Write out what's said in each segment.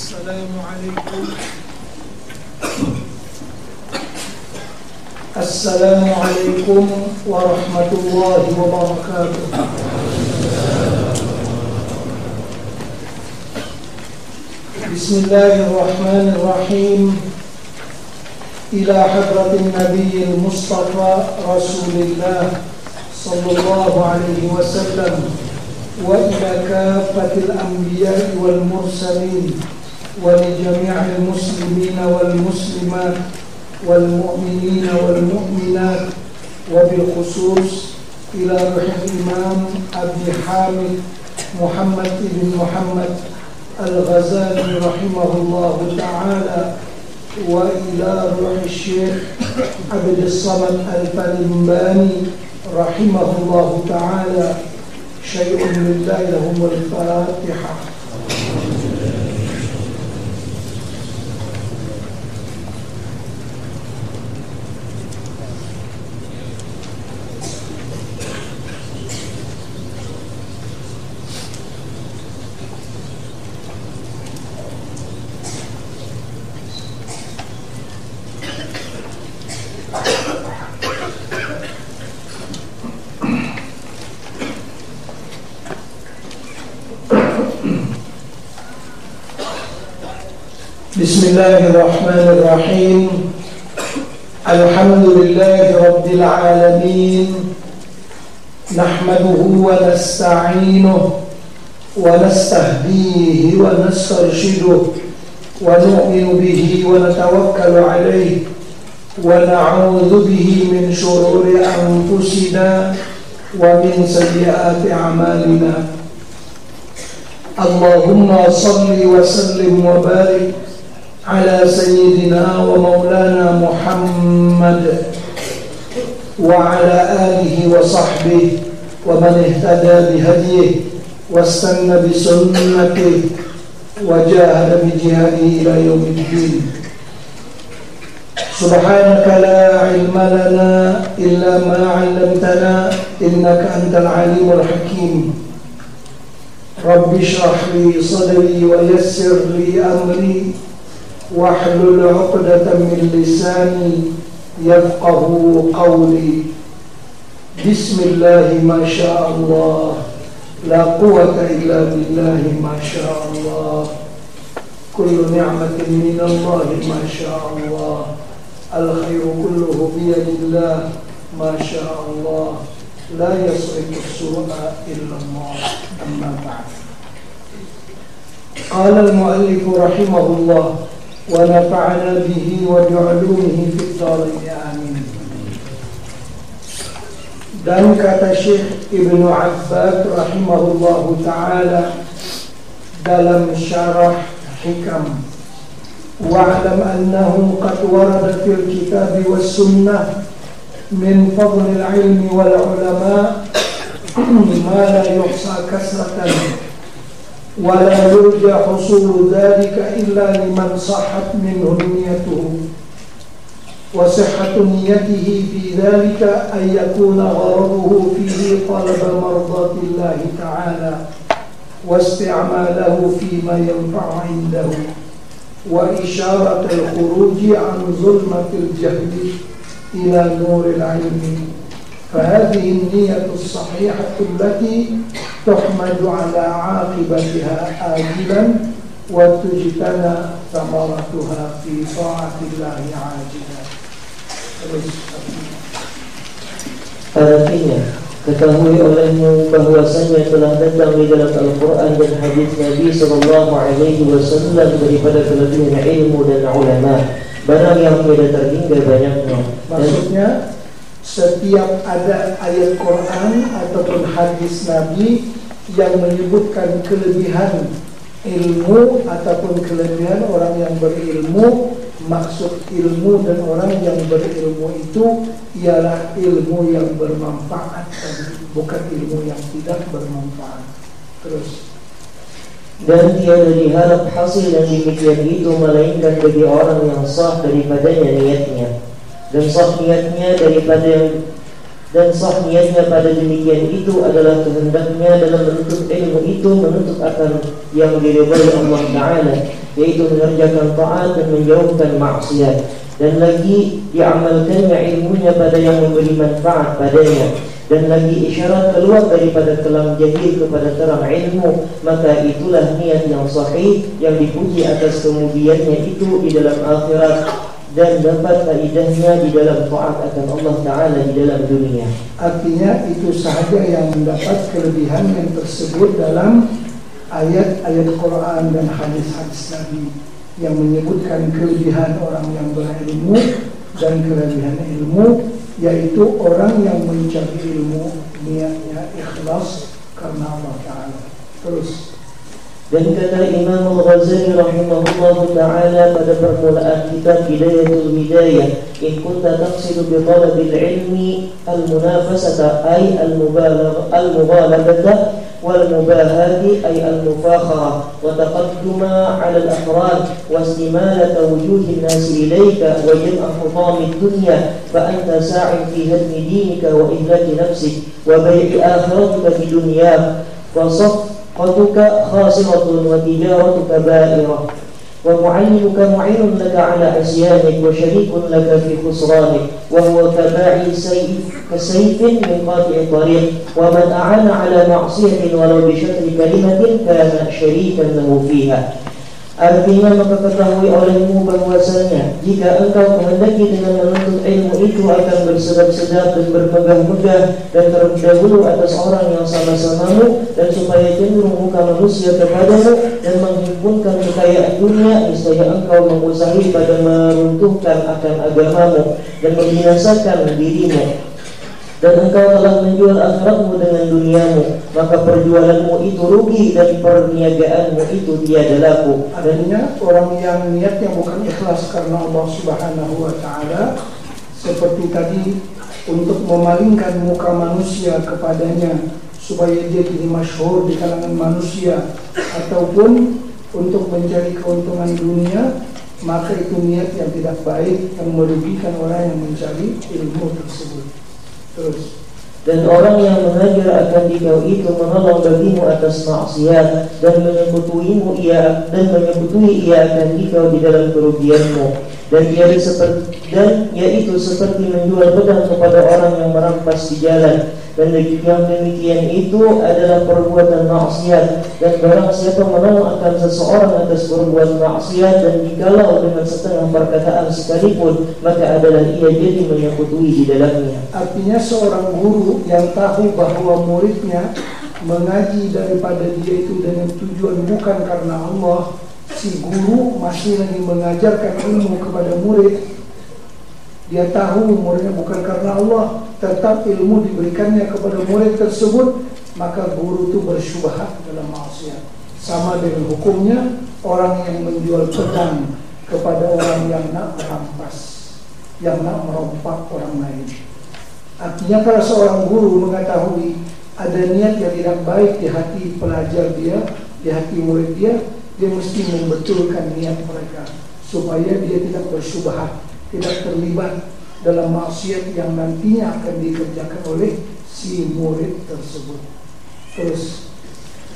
Assalamualaikum warahmatullahi wabarakatuh. Bismillahirrahmanirrahim. Ila hadratin nabiyil mustafa rasulillah sallallahu alaihi wasallam wa ila kafatil anbiya'i wal mursalin wa li jami'il muslimina wal muslimat wal mu'minina wal mu'minat wa bil khusus ila ruhil imam Abi Hamid Muhammad ibn Muhammad Al-Ghazali rahimahullahu ta'ala wa ila ruhil Syekh Abdul Samad Al-Falimbani rahimahullahu ta'ala. Syai'un lillahi lahumul Fatihah. Bismillahirrahmanirrahim. Alhamdulillahi rabbil alamin. Nahmaduhu wa nasta'inuhu wa nastahdihi wa nastarshiduhu wa nu'minu bihi wa natawakkalu alayhi wa na'udzu bihi min shururi anfusina wa min sayyiati a'malina. Allahumma salli wa sallim wa barik ala sayyidina wa maulana Muhammad wa ala alihi wa sahbihi wa man ihtada bihadihi wa istanna bi sunnatihi wa jahada bi jihadihi ila yaumiddin. Subhanaka la ilma lana illa ma 'allamtana innaka antal alimul hakim. Rabbi shrah li sadri wa yassir li amri wahlul 'uqdatam min lisani yafqahu qawli. Bismillahi ma syaa Allah, la quwwata illa billahi ma syaa Allah. Kullu ni'matin min Allah ma syaa Allah. Al khairu kulluhu bi yadillah ma syaa Allah. La yasrifu as-su'a illa Allah. Amma ba'd. Qala al-mu'allif rahimahullah wa nafa'ana bihi wa bi'ulumihi fid dharain amin. Dan kata Syekh Ibnu Abbad rahimahullahu ta'ala dalam syarah hikam, wa'lam annahu qad warada fil kitabi was sunnah min fadlil ilmi wal ulama ma la yuhsa kasratan ولا يرجى حصول ذلك إلا لمن صحت منه نيته وصحة نيته في ذلك أن يكون غرضه فيه طلب مرضاة الله تعالى واستعماله فيما ينفع عنده وإشارة الخروج عن ظلمة الجهل إلى نور العلم. فهذه النية الصحيحة التي تحمد على عاقبتها آجلا وتجتنى ثمرتها في طاعة الله عاجلا. Artinya, ketahui olehmu bahwasanya telah datang di dalam Al-Quran dan hadis Nabi Sallallahu Alaihi Wasallam daripada kelebihan ilmu dan ulama, barang yang tidak terhingga banyaknya. Maksudnya, setiap ada ayat Quran ataupun hadis Nabi yang menyebutkan kelebihan ilmu ataupun kelebihan orang yang berilmu, maksud ilmu dan orang yang berilmu itu ialah ilmu yang bermanfaat, bukan ilmu yang tidak bermanfaat. Terus, dan tiada diharap hasil yang demikian itu melainkan bagi orang yang sah daripadanya niatnya, dan sah niatnya pada demikian itu adalah kehendaknya dalam menuntut ilmu itu itu menuntut akan yang diridhai Allah Ta'ala, yaitu mengerjakan taat dan menjauhkan maksiat, dan lagi diamalkannya ilmunya pada yang memberi manfaat padanya, dan lagi isyarat keluar daripada kelam jahil kepada terang ilmu, maka itulah niat yang sahih yang dipuji atas kemudiannya itu di dalam akhirat dan dapat faedahnya di dalam taat akan Allah Ta'ala di dalam dunia. Artinya itu sahaja yang mendapat kelebihan yang tersebut dalam ayat-ayat Quran dan hadis-hadis Nabi yang menyebutkan kelebihan orang yang berilmu dan kelebihan ilmu, yaitu orang yang mencari ilmu niatnya ikhlas karena Allah Ta'ala. Terus, dan kata Imam Al-Ghazali rahimahullah ta'ala pada permulaan kitab Bidayatul Hidayah, in kunta taqsidu bi talabil ilmi al-munafasata ay al-mubalaghata wal mubahati ay al-mufakhara wa taqadduma 'ala al-afrad wa istimalata wujuhin nasi ilayka wa jam'a hutami dunya fa anta sa'in fi hadmi dinika wa ihlaki nafsik wa bai'i akhiratika fi dunyak wa صفقتك خاسرة وتجارتك بائرة ومعينك معين لك على عصيانك وشريك لك في خسرانك وهو كباعي كسيف من قاطع طريق ومن أعان على معصية ولو بشطر كلمة كان شريكا له فيها. Artinya maka ketahui olehmu bahwasanya jika engkau kehendaki dengan menuntut ilmu itu akan bersedap-sedap dan bermegah-megah dan terdahulu atas orang yang sama-samamu, dan supaya cenderung muka manusia kepadamu dan menghimpunkan kekayaan dunia, niscaya engkau mengusahi pada meruntuhkan akan agamamu dan membinasakan dirimu, dan engkau telah menjual akhiratmu dengan duniamu, maka perjualanmu itu rugi dan perniagaanmu itu tiada laku. Adanya orang yang niatnya bukan ikhlas karena Allah Subhanahu wa Ta'ala, seperti tadi, untuk memalingkan muka manusia kepadanya supaya dia jadi masyhur di kalangan manusia, ataupun untuk mencari keuntungan dunia, maka itu niat yang tidak baik yang merugikan orang yang mencari ilmu tersebut. Terus, dan orang yang mengajar akan dikau itu menolong bagimu atas maksiat dan menyebutui ia akan dikau di dalam kerugianmu, dan yaitu seperti menjual pedang kepada orang yang merampas di jalan, dan yang demikian itu adalah perbuatan maksiat. Dan barang siapa menolong akan seseorang atas perbuatan maksiat, dan jikalau dengan setengah perkataan sekalipun, maka adalah ia jadi menyekutui di dalamnya. Artinya seorang guru yang tahu bahwa muridnya mengaji daripada dia itu dengan tujuan bukan karena Allah, si guru masih lagi mengajarkan ilmu kepada murid, dia tahu muridnya bukan karena Allah, tetap ilmu diberikannya kepada murid tersebut, maka guru itu bersyubhat dalam maksiat. Sama dengan hukumnya orang yang menjual pedang kepada orang yang nak merampas, yang nak merompak orang lain. Artinya kalau seorang guru mengetahui ada niat yang tidak baik di hati pelajar dia, di hati murid dia, dia mesti membetulkan niat mereka supaya dia tidak bersyubhat, tidak terlibat dalam maksiat yang nantinya akan dikerjakan oleh si murid tersebut. Terus,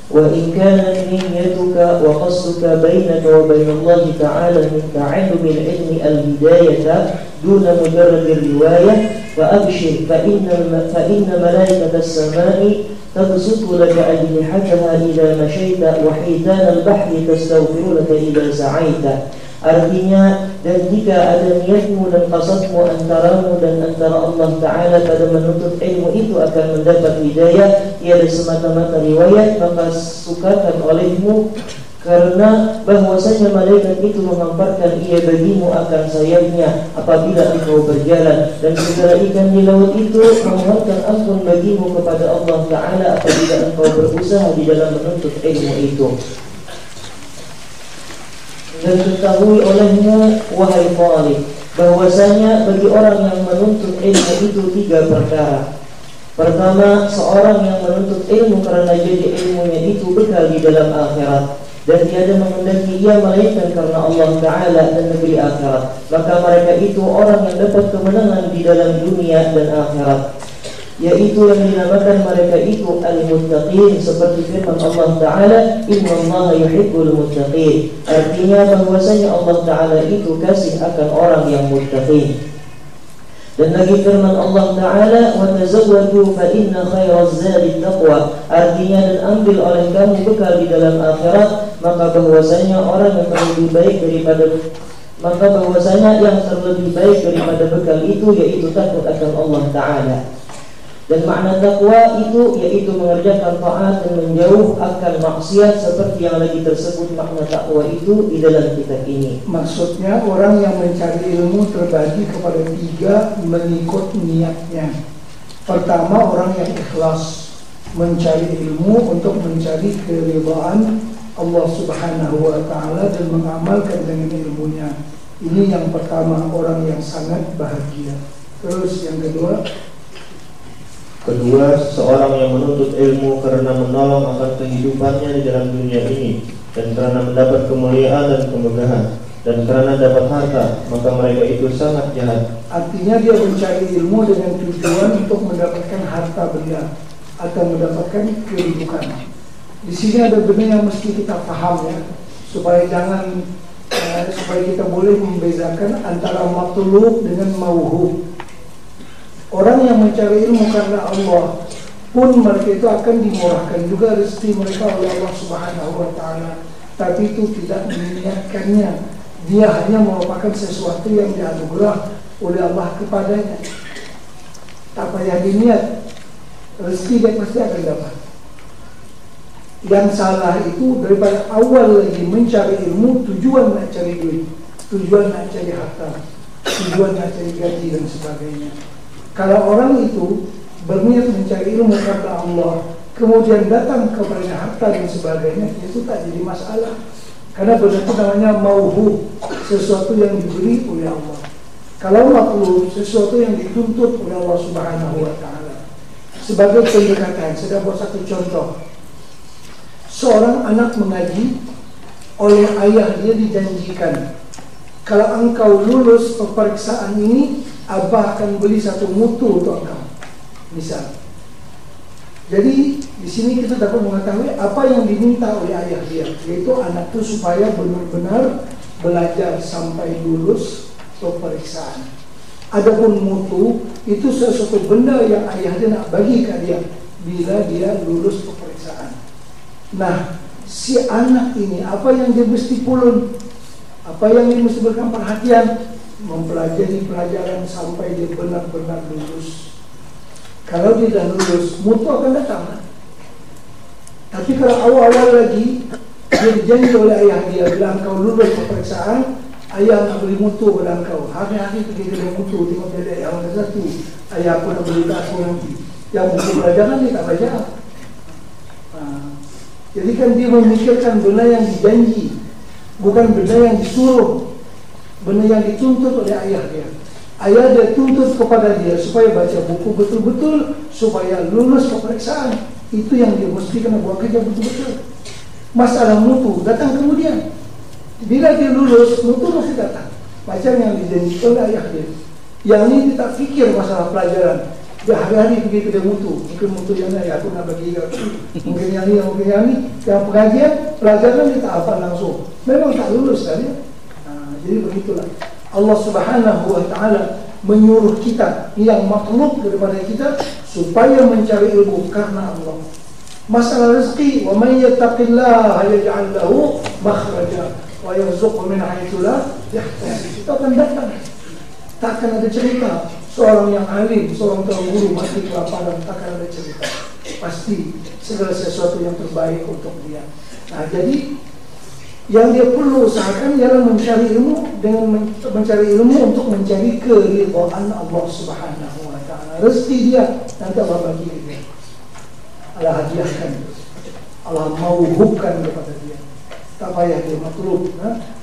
wa in kana niyyatuka wa qasduka bainaka wa bain Allah ta'ala min ta'allum al-ilmi al-hidayah duna mujarrad riwayah fa abshir fa inna malaikata as-sama'i tabsutu laka ajnihataha idza mashaita wa hitan al-bahri tastaghfiru laka idza sa'aita. Artinya, dan jika ada niatmu dan qasadmu antaramu dan antara Allah Ta'ala pada menuntut ilmu itu akan mendapat hidayah, ia semata-mata riwayat, maka sukakan olehmu karena bahwasanya malaikat itu memamparkan ia bagimu akan sayapnya apabila engkau berjalan, dan segala ikan di laut itu memohonkan ampun bagimu kepada Allah Ta'ala apabila engkau berusaha di dalam menuntut ilmu itu. Dan ketahui olehmu wahai talib bahwasanya bagi orang yang menuntut ilmu itu 3 perkara. Pertama, seorang yang menuntut ilmu karena jadi ilmunya itu bekal di dalam akhirat, dan tiada menghendaki ia melainkan karena Allah Ta'ala dan negeri akhirat, maka mereka itu orang yang dapat kemenangan di dalam dunia dan akhirat. yaitu yang dinamakan mereka itu al-muttaqin, seperti firman Allah Ta'ala, innallaha yuhibbul muttaqin. Artinya bahwasanya Allah Ta'ala itu kasih akan orang yang muttaqin. Dan lagi firman Allah Ta'ala, wa tazawwadu fa inna khairaz zadi taqwa. Artinya, dan ambil oleh kamu bekal di dalam akhirat, maka bahwasanya orang yang terlebih baik daripada bekal itu yaitu takut akan Allah Ta'ala. Dan makna takwa itu yaitu mengerjakan taat dan menjauh akan maksiat, seperti yang lagi tersebut makna takwa itu di dalam kitab ini. Maksudnya orang yang mencari ilmu terbagi kepada 3 mengikut niatnya. Pertama, orang yang ikhlas mencari ilmu untuk mencari keridhaan Allah Subhanahu wa Ta'ala dan mengamalkan dengan ilmunya. Ini yang pertama, orang yang sangat bahagia. Terus yang Kedua, seseorang yang menuntut ilmu karena menolong akan kehidupannya di dalam dunia ini, dan karena mendapat kemuliaan dan kemegahan, dan karena dapat harta, maka mereka itu sangat jahat. Artinya dia mencari ilmu dengan tujuan untuk mendapatkan harta benda atau mendapatkan kedudukan. Di sini ada benda yang mesti kita paham ya, supaya kita boleh membedakan antara matlub dengan mauhub. Orang yang mencari ilmu karena Allah pun mereka itu akan dimurahkan juga rezeki mereka oleh Allah Subhanahu wa Ta'ala, tapi itu tidak meniatkannya. Dia hanya merupakan sesuatu yang dianugerah oleh Allah kepadanya. Tak payah diniat, rezeki dia pasti akan dapat. Yang salah itu daripada awal lagi mencari ilmu, tujuan nak cari duit, tujuan nak cari harta, tujuan nak cari gaji dan sebagainya. Kalau orang itu berniat mencari ilmu karena Allah, kemudian datang kepada harta dan sebagainya, itu tak jadi masalah. Karena benda itu namanya mauhub, sesuatu yang diberi oleh Allah. Kalau maklum, sesuatu yang dituntut oleh Allah Subhanahu wa Ta'ala. Sebagai pendekatan, saya buat satu contoh. Seorang anak mengaji, oleh ayah dia dijanjikan, kalau engkau lulus peperiksaan ini, Abah akan beli satu mutu untuk engkau, misal. Jadi di sini kita dapat mengetahui apa yang diminta oleh ayah dia, yaitu anak itu supaya benar-benar belajar sampai lulus peperiksaan. Adapun mutu itu sesuatu benda yang ayah dia nak bagi ke dia bila dia lulus peperiksaan. Nah, si anak ini apa yang dia mesti pulun, apa yang dia mesti berikan perhatian, mempelajari pelajaran sampai dia benar-benar lulus. Kalau dia dah lulus, mutu akan datang. Tapi kalau awal-awal lagi dia dijanji oleh ayah dia, bila engkau lulus peperiksaan, ayah nak beli mutu pada engkau. Hari-hari pergi beli mutu, tengok dedek yang mana satu, ayah aku nak beli aku nanti. Yang buku pelajaran dia tak baca. Jadi kan dia memikirkan benda yang dijanji, bukan benda yang disuruh, benda yang dituntut oleh ayah dia. Ayah dia tuntut kepada dia supaya baca buku betul-betul, supaya lulus peperiksaan. Itu yang dia mesti kena buat kerja betul-betul. Masalah mutu datang kemudian. Bila dia lulus, mutu mesti datang. Macam yang dijanjikan oleh ayah dia. Yang ini dia tak fikir masalah pelajaran. Dia hari-hari pergi kedai mutu. Mungkin mutu yang ni aku nak bagi mungkin yang ni, mungkin yang ni. Yang pengajian, pelajaran dia tak hafal langsung. Memang tak lulus kan ya. Jadi begitulah. Allah Subhanahu wa Ta'ala menyuruh kita yang makhluk daripada kita supaya mencari ilmu karena Allah. Masalah rezeki, wa man yattaqillaha yaj'al lahu makhraja wa yarzuqhu min haitsu la yahtasib. Itu akan datang. Takkan ada cerita seorang yang alim, seorang tuan guru mati kelaparan, takkan ada cerita. Pasti segala sesuatu yang terbaik untuk dia. Nah, jadi yang dia perlu usahakan ialah mencari ilmu, dengan mencari ilmu untuk mencari keridhaan Allah Subhanahu wa Ta'ala. Rezeki dia nanti Allah bagi dia, Allah hadiahkan, Allah mauhubkan kepada dia. Tak payah dia matlub,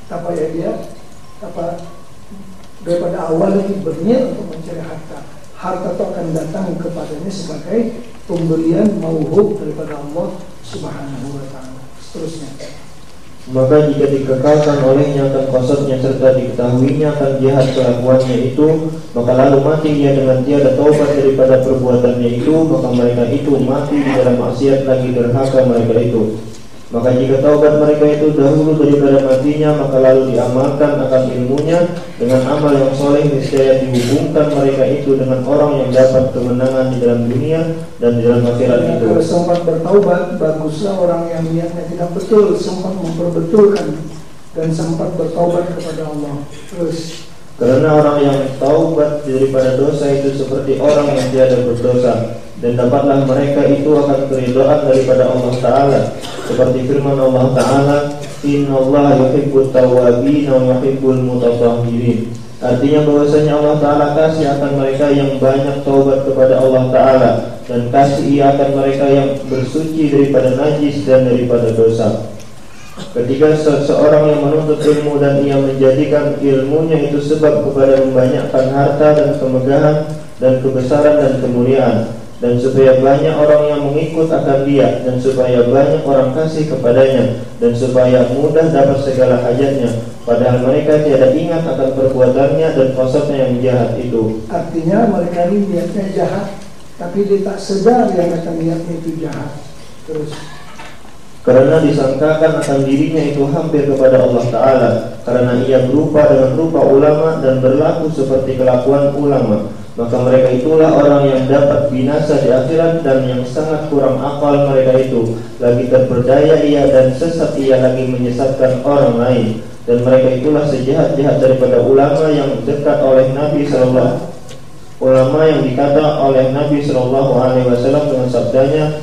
tak payah dia daripada awal lagi berniat untuk mencari harta. Harta itu akan datang kepadanya sebagai pemberian mauhub daripada Allah Subhanahu wa Ta'ala. Seterusnya. Maka jika dikekalkan olehnya akan kosotnya serta diketahuinya akan jahat kelakuannya itu, maka lalu mati dia dengan tiada taubat daripada perbuatannya itu, maka mereka itu mati di dalam maksiat lagi durhaka mereka itu. Maka jika taubat mereka itu dahulu daripada matinya, maka lalu diamalkan akan ilmunya dengan amal yang soleh, niscaya dihubungkan mereka itu dengan orang yang dapat kemenangan di dalam dunia dan di dalam akhirat itu. Kalau sempat bertaubat, baguslah orang yang niatnya tidak betul, sempat memperbetulkan dan sempat bertaubat kepada Allah. Terus, karena orang yang taubat daripada dosa itu seperti orang yang tiada berdosa, dan dapatlah mereka itu akan keridhaan daripada Allah Ta'ala, seperti firman Allah Ta'ala, innallaha yuhibbut tawwabin wa yuhibbul mutatahhirin. Artinya bahwasanya Allah Ta'ala kasih akan mereka yang banyak taubat kepada Allah Ta'ala, dan kasih ia akan mereka yang bersuci daripada najis dan daripada dosa. Ketika seseorang yang menuntut ilmu dan ia menjadikan ilmunya itu sebab kepada membanyakkan harta dan kemegahan dan kebesaran dan kemuliaan, dan supaya banyak orang yang mengikut akan dia, dan supaya banyak orang kasih kepadanya, dan supaya mudah dapat segala hajatnya, padahal mereka tiada ingat akan perbuatannya dan kosotnya yang jahat itu. Artinya mereka ini niatnya jahat, tapi dia tak sedar yang akan niatnya itu jahat. Terus, karena disangkakan akan dirinya itu hampir kepada Allah Ta'ala, karena ia berupa dengan rupa ulama dan berlaku seperti kelakuan ulama, maka mereka itulah orang yang dapat binasa di akhirat, dan yang sangat kurang akal mereka itu, lagi terperdaya ia dan sesat ia lagi menyesatkan orang lain. Dan mereka itulah sejahat-jahat daripada ulama yang dekat oleh Nabi SAW, ulama yang dikata oleh Nabi SAW dengan sabdanya,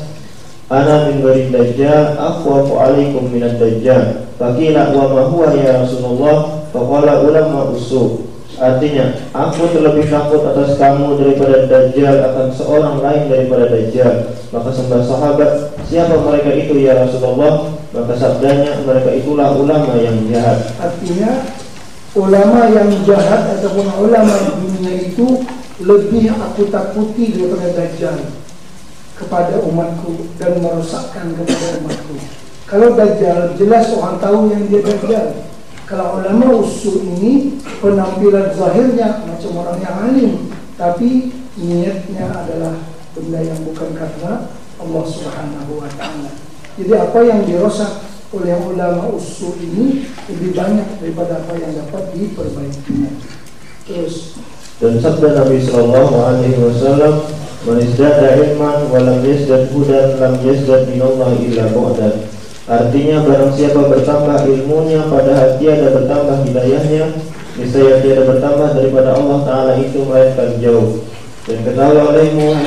ana min ghairi dajjal akhwafu alaikum minad dajjal. Faqila wa ma huwa ya Rasulullah? Faqala ulama usul. Artinya, aku terlebih takut atas kamu daripada dajjal, akan seorang lain daripada dajjal. Maka sembah sahabat, siapa mereka itu ya Rasulullah? Maka sabdanya, mereka itulah ulama yang jahat. artinya ulama yang jahat ataupun ulama dunia itu lebih aku takuti daripada dajjal kepada umatku dan merosakkan kepada umatku. Kalau dajjal jelas orang tahu yang dia dajjal. Kalau ulama usul ini penampilan zahirnya macam orang yang alim, tapi niatnya adalah benda yang bukan karena Allah Subhanahu wa Ta'ala. Jadi apa yang dirosak oleh ulama usul ini lebih banyak daripada apa yang dapat diperbaikinya. Terus, dan sabda Nabi SAW, man izdada ilman wa lam yazdad hudan lam yazdad minallahi illa bu'dan. Artinya, barang siapa bertambah ilmunya padahal tiada bertambah hidayahnya, niscaya tiada bertambah daripada Allah Ta'ala itu melainkan jauh. Dan ketahui olehmu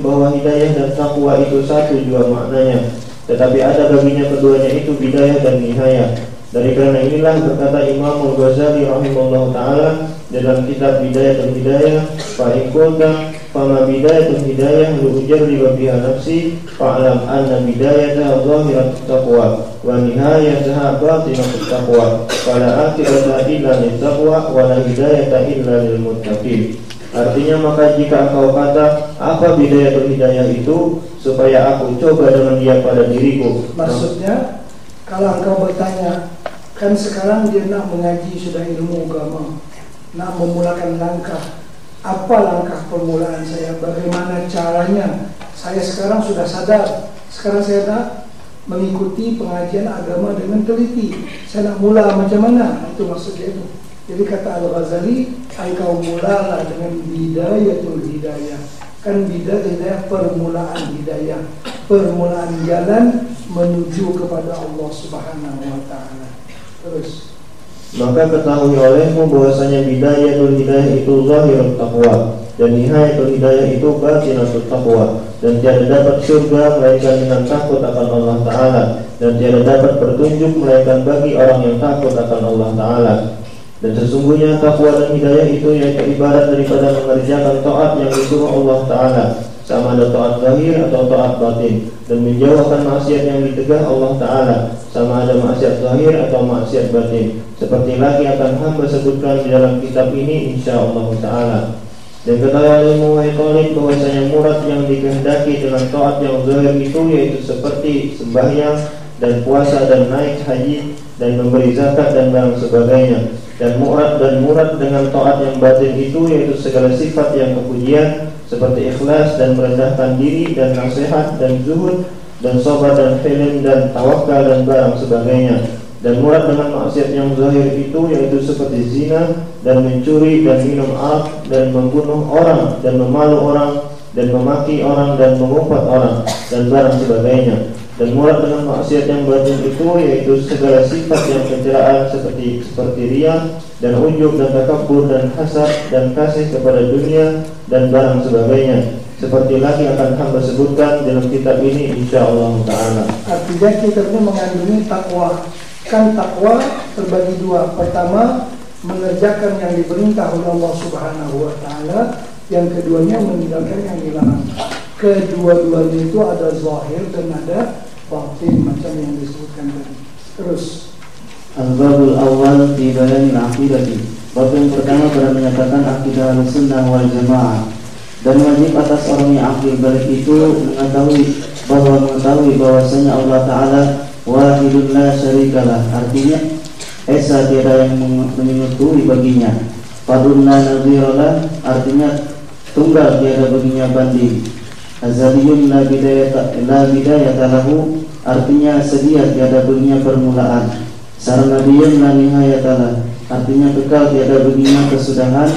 bahwa hidayah dan taqwa itu satu jua maknanya, tetapi ada baginya keduanya itu bidayah dan nihayah. Dari karena inilah berkata Imam Al-Ghazali rahimahullah ta'ala dalam kitab Bidayah dan Hidayah, fa'inkulta fama bidayah dan hidayah lu'ujarri wa biha nafsi fa'alam anna bidayataha zahirat taqwa wa nihayataha batinat taqwa fala akhirata illa lil taqwa wa la hidayata illa lil muttaqin. Artinya, maka jika engkau kata apa bidayah dan hidayah itu, supaya aku coba dengan dia pada diriku. maksudnya kalau engkau bertanya, kan sekarang dia nak mengaji sudah ilmu agama, nak memulakan langkah, apa langkah permulaan saya, bagaimana caranya. Saya sekarang sudah sadar, sekarang saya nak mengikuti pengajian agama dengan teliti, saya nak mula macam mana, itu maksudnya itu. Jadi kata Al-Ghazali, kau mulalah dengan bidayatul hidayah. Kan bidayah permulaan hidayah, permulaan jalan menuju kepada Allah Subhanahu wa Ta'ala. Terus, maka ketahui olehmu bahwasanya bidayatul hidayah itu zahirut taqwa dan nihayatul hidayah itu batinatut taqwa, dan tiada dapat surga melainkan dengan takut akan Allah Ta'ala, dan tiada dapat petunjuk melainkan bagi orang yang takut akan Allah Ta'ala. Dan sesungguhnya takwa dan hidayah itu yaitu ibarat daripada mengerjakan taat yang disuruh Allah Ta'ala, sama ada taat zahir atau taat batin, dan menjauhkan maksiat yang ditegah Allah Ta'ala, sama ada maksiat zahir atau maksiat batin, seperti lagi akan hamba sebutkan di dalam kitab ini insyaAllah Ta'ala. Dan ketahuimu wahai Talib bahwasanya murad yang dikehendaki dengan taat yang zahir itu yaitu seperti sembahyang, dan puasa dan naik haji dan memberi zakat dan barang sebagainya. Dan murad dengan taat yang batin itu yaitu segala sifat yang kepujian seperti ikhlas dan merendahkan diri dan nasihat dan zuhud dan sabar dan hilm dan tawakal dan barang sebagainya. Dan murad dengan maksiat yang zahir itu yaitu seperti zina dan mencuri dan minum arak dan membunuh orang dan memalu orang dan memaki orang dan mengumpat orang dan barang sebagainya. Dan murad dengan maksiat yang batin itu yaitu segala sifat yang pencilaan seperti riya dan ujub dan takabur dan hasad dan kasih kepada dunia dan barang sebagainya. Seperti lagi akan hamba sebutkan dalam kitab ini insyaallah taala. Artinya kitabnya mengandungi takwa. Kan takwa terbagi dua. Pertama, mengerjakan yang diperintah oleh Allah Subhanahu wa taala, yang keduanya meninggalkan yang dilarang. Kedua-duanya itu ada zahir dan ada batin macam yang disebutkan tadi. Terus Al-Babul Awal di Bayanil Aqidati. Bab yang pertama pada menyatakan akidah Ahlussunnah wal Jamaah. Dan wajib atas orang yang akil balik itu mengetahui bahwasanya Allah Ta'ala wahidun la syarikalah. Artinya esa tiada yang menyekutuai baginya. Fadun la nadhiralah. Artinya tunggal tiada baginya banding. Azaliyun la bidayata lahu. Artinya sedia tiada baginya permulaan. Sarnabiyun la nihayatalah. Artinya kekal tiada baginya kesudahan.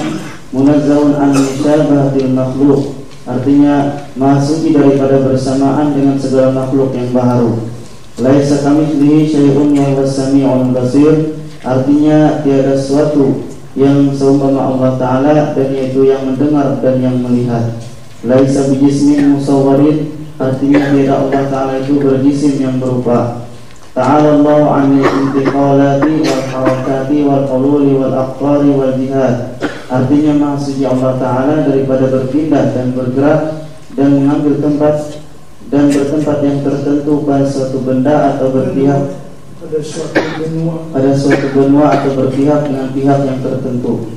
Munazzahun an musyabahatil makhluk. Artinya maha suci daripada bersamaan dengan segala makhluk yang baharu. Laisa kamitslihi syai'un wa huwas sami'ul basir. Artinya tiada sesuatu yang seumpama Allah Ta'ala, dan yaitu yang mendengar dan yang melihat. Laisa bijismin musawwarin. Artinya tiada Allah Ta'ala itu berjisim yang berupa. Ta'ala Allahu 'anil intiqalati wal harakati wal hululi wal aqfari wal jihad. Artinya maha suci Allah Ta'ala daripada berpindah dan bergerak dan mengambil tempat dan bertempat yang tertentu pada suatu benda atau berpihak pada suatu benua atau berpihak dengan pihak yang tertentu.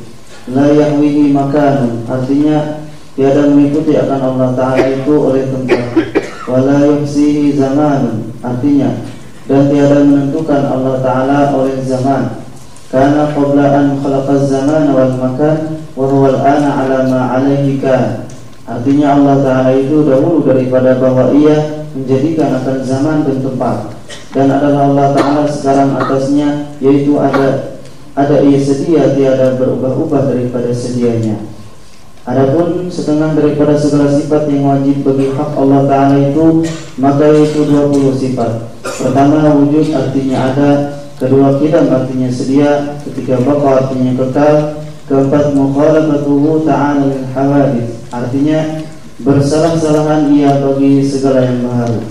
La yahwihi makanun. Artinya tiada mengikuti akan Allah Ta'ala itu oleh tempat. Wa la yuhsihi zamanun. Artinya dan tiada menentukan Allah Ta'ala oleh zaman. Karena qabla an khalaqaz zaman wal makan wa huwa al-ana 'ala ma 'alaihi kan. Artinya Allah Ta'ala itu dahulu daripada bahwa ia menjadikan akan zaman dan tempat, dan adalah Allah Ta'ala sekarang atasnya, yaitu ada ia sedia tiada berubah-ubah daripada sedianya. Adapun setengah daripada segala sifat yang wajib bagi hak Allah Ta'ala itu, maka itu 20 sifat. Pertama wujud artinya ada. Kedua qidam artinya sedia. Ketiga baqa artinya kekal. Keempat mukhalafatuhu ta'ala lil hawadits. Artinya bersalah-salahan ia bagi segala yang baharu.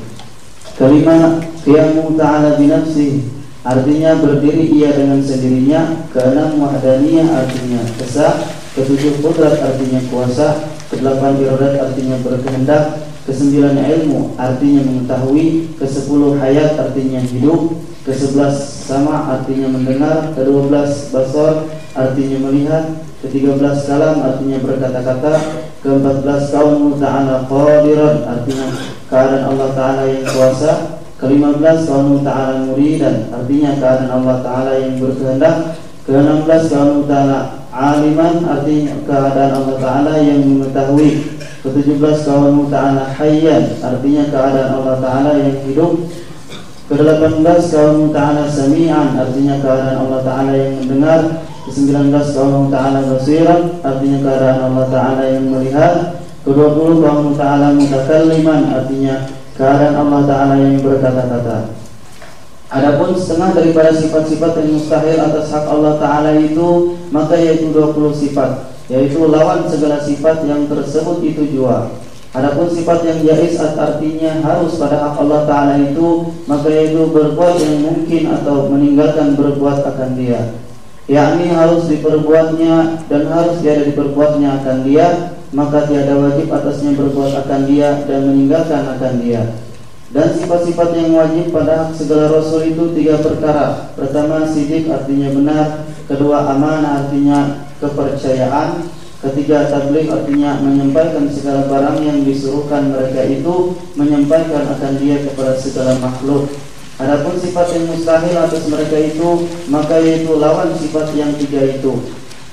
Kelima qiyamu ta'ala binafsihi. Artinya berdiri ia dengan sendirinya. Keenam wahdaniyah artinya esa. Ketujuh qudrat artinya kuasa. Kedelapan iradat artinya berkehendak. Kesembilan ilmu artinya mengetahui. Kesepuluh hayat artinya hidup. Ke-11 sama artinya mendengar. Ke-12 basar artinya melihat. Ke-13 kalam artinya berkata-kata. Ke-14 kaunu ta'ala qadiran artinya keadaan Allah Ta'ala yang kuasa. Ke-15 kaunu ta'ala muridan artinya keadaan Allah Ta'ala yang berkehendak. Ke-16 kaunu ta'ala aliman artinya keadaan Allah Ta'ala yang mengetahui. Ke-17 kaunu ta'ala hayyan artinya keadaan Allah Ta'ala yang hidup. Ke-18 kaunu ta'ala sami'an artinya keadaan Allah Ta'ala yang mendengar. Ke-19 kaunu ta'ala basiran artinya keadaan Allah Ta'ala yang melihat. Ke-20 kaunu ta'ala mutakalliman artinya keadaan Allah Ta'ala yang berkata-kata. Adapun setengah daripada sifat-sifat yang mustahil atas hak Allah Ta'ala itu, maka yaitu 20 sifat, yaitu lawan segala sifat yang tersebut itu jua. Adapun sifat yang jaiz artinya harus pada hak Allah Ta'ala itu, maka yaitu berbuat yang mungkin atau meninggalkan berbuat akan dia, yakni harus diperbuatnya dan harus tiada diperbuatnya akan dia, maka tiada wajib atasnya berbuat akan dia dan meninggalkan akan dia. Dan sifat-sifat yang wajib pada hak segala Rasul itu 3 perkara. Pertama sidik artinya benar. Kedua amanah artinya kepercayaan. Ketiga tabligh artinya menyampaikan segala barang yang disuruhkan mereka itu, menyampaikan akan dia kepada segala makhluk. Adapun sifat yang mustahil atas mereka itu, maka yaitu lawan sifat yang tiga itu,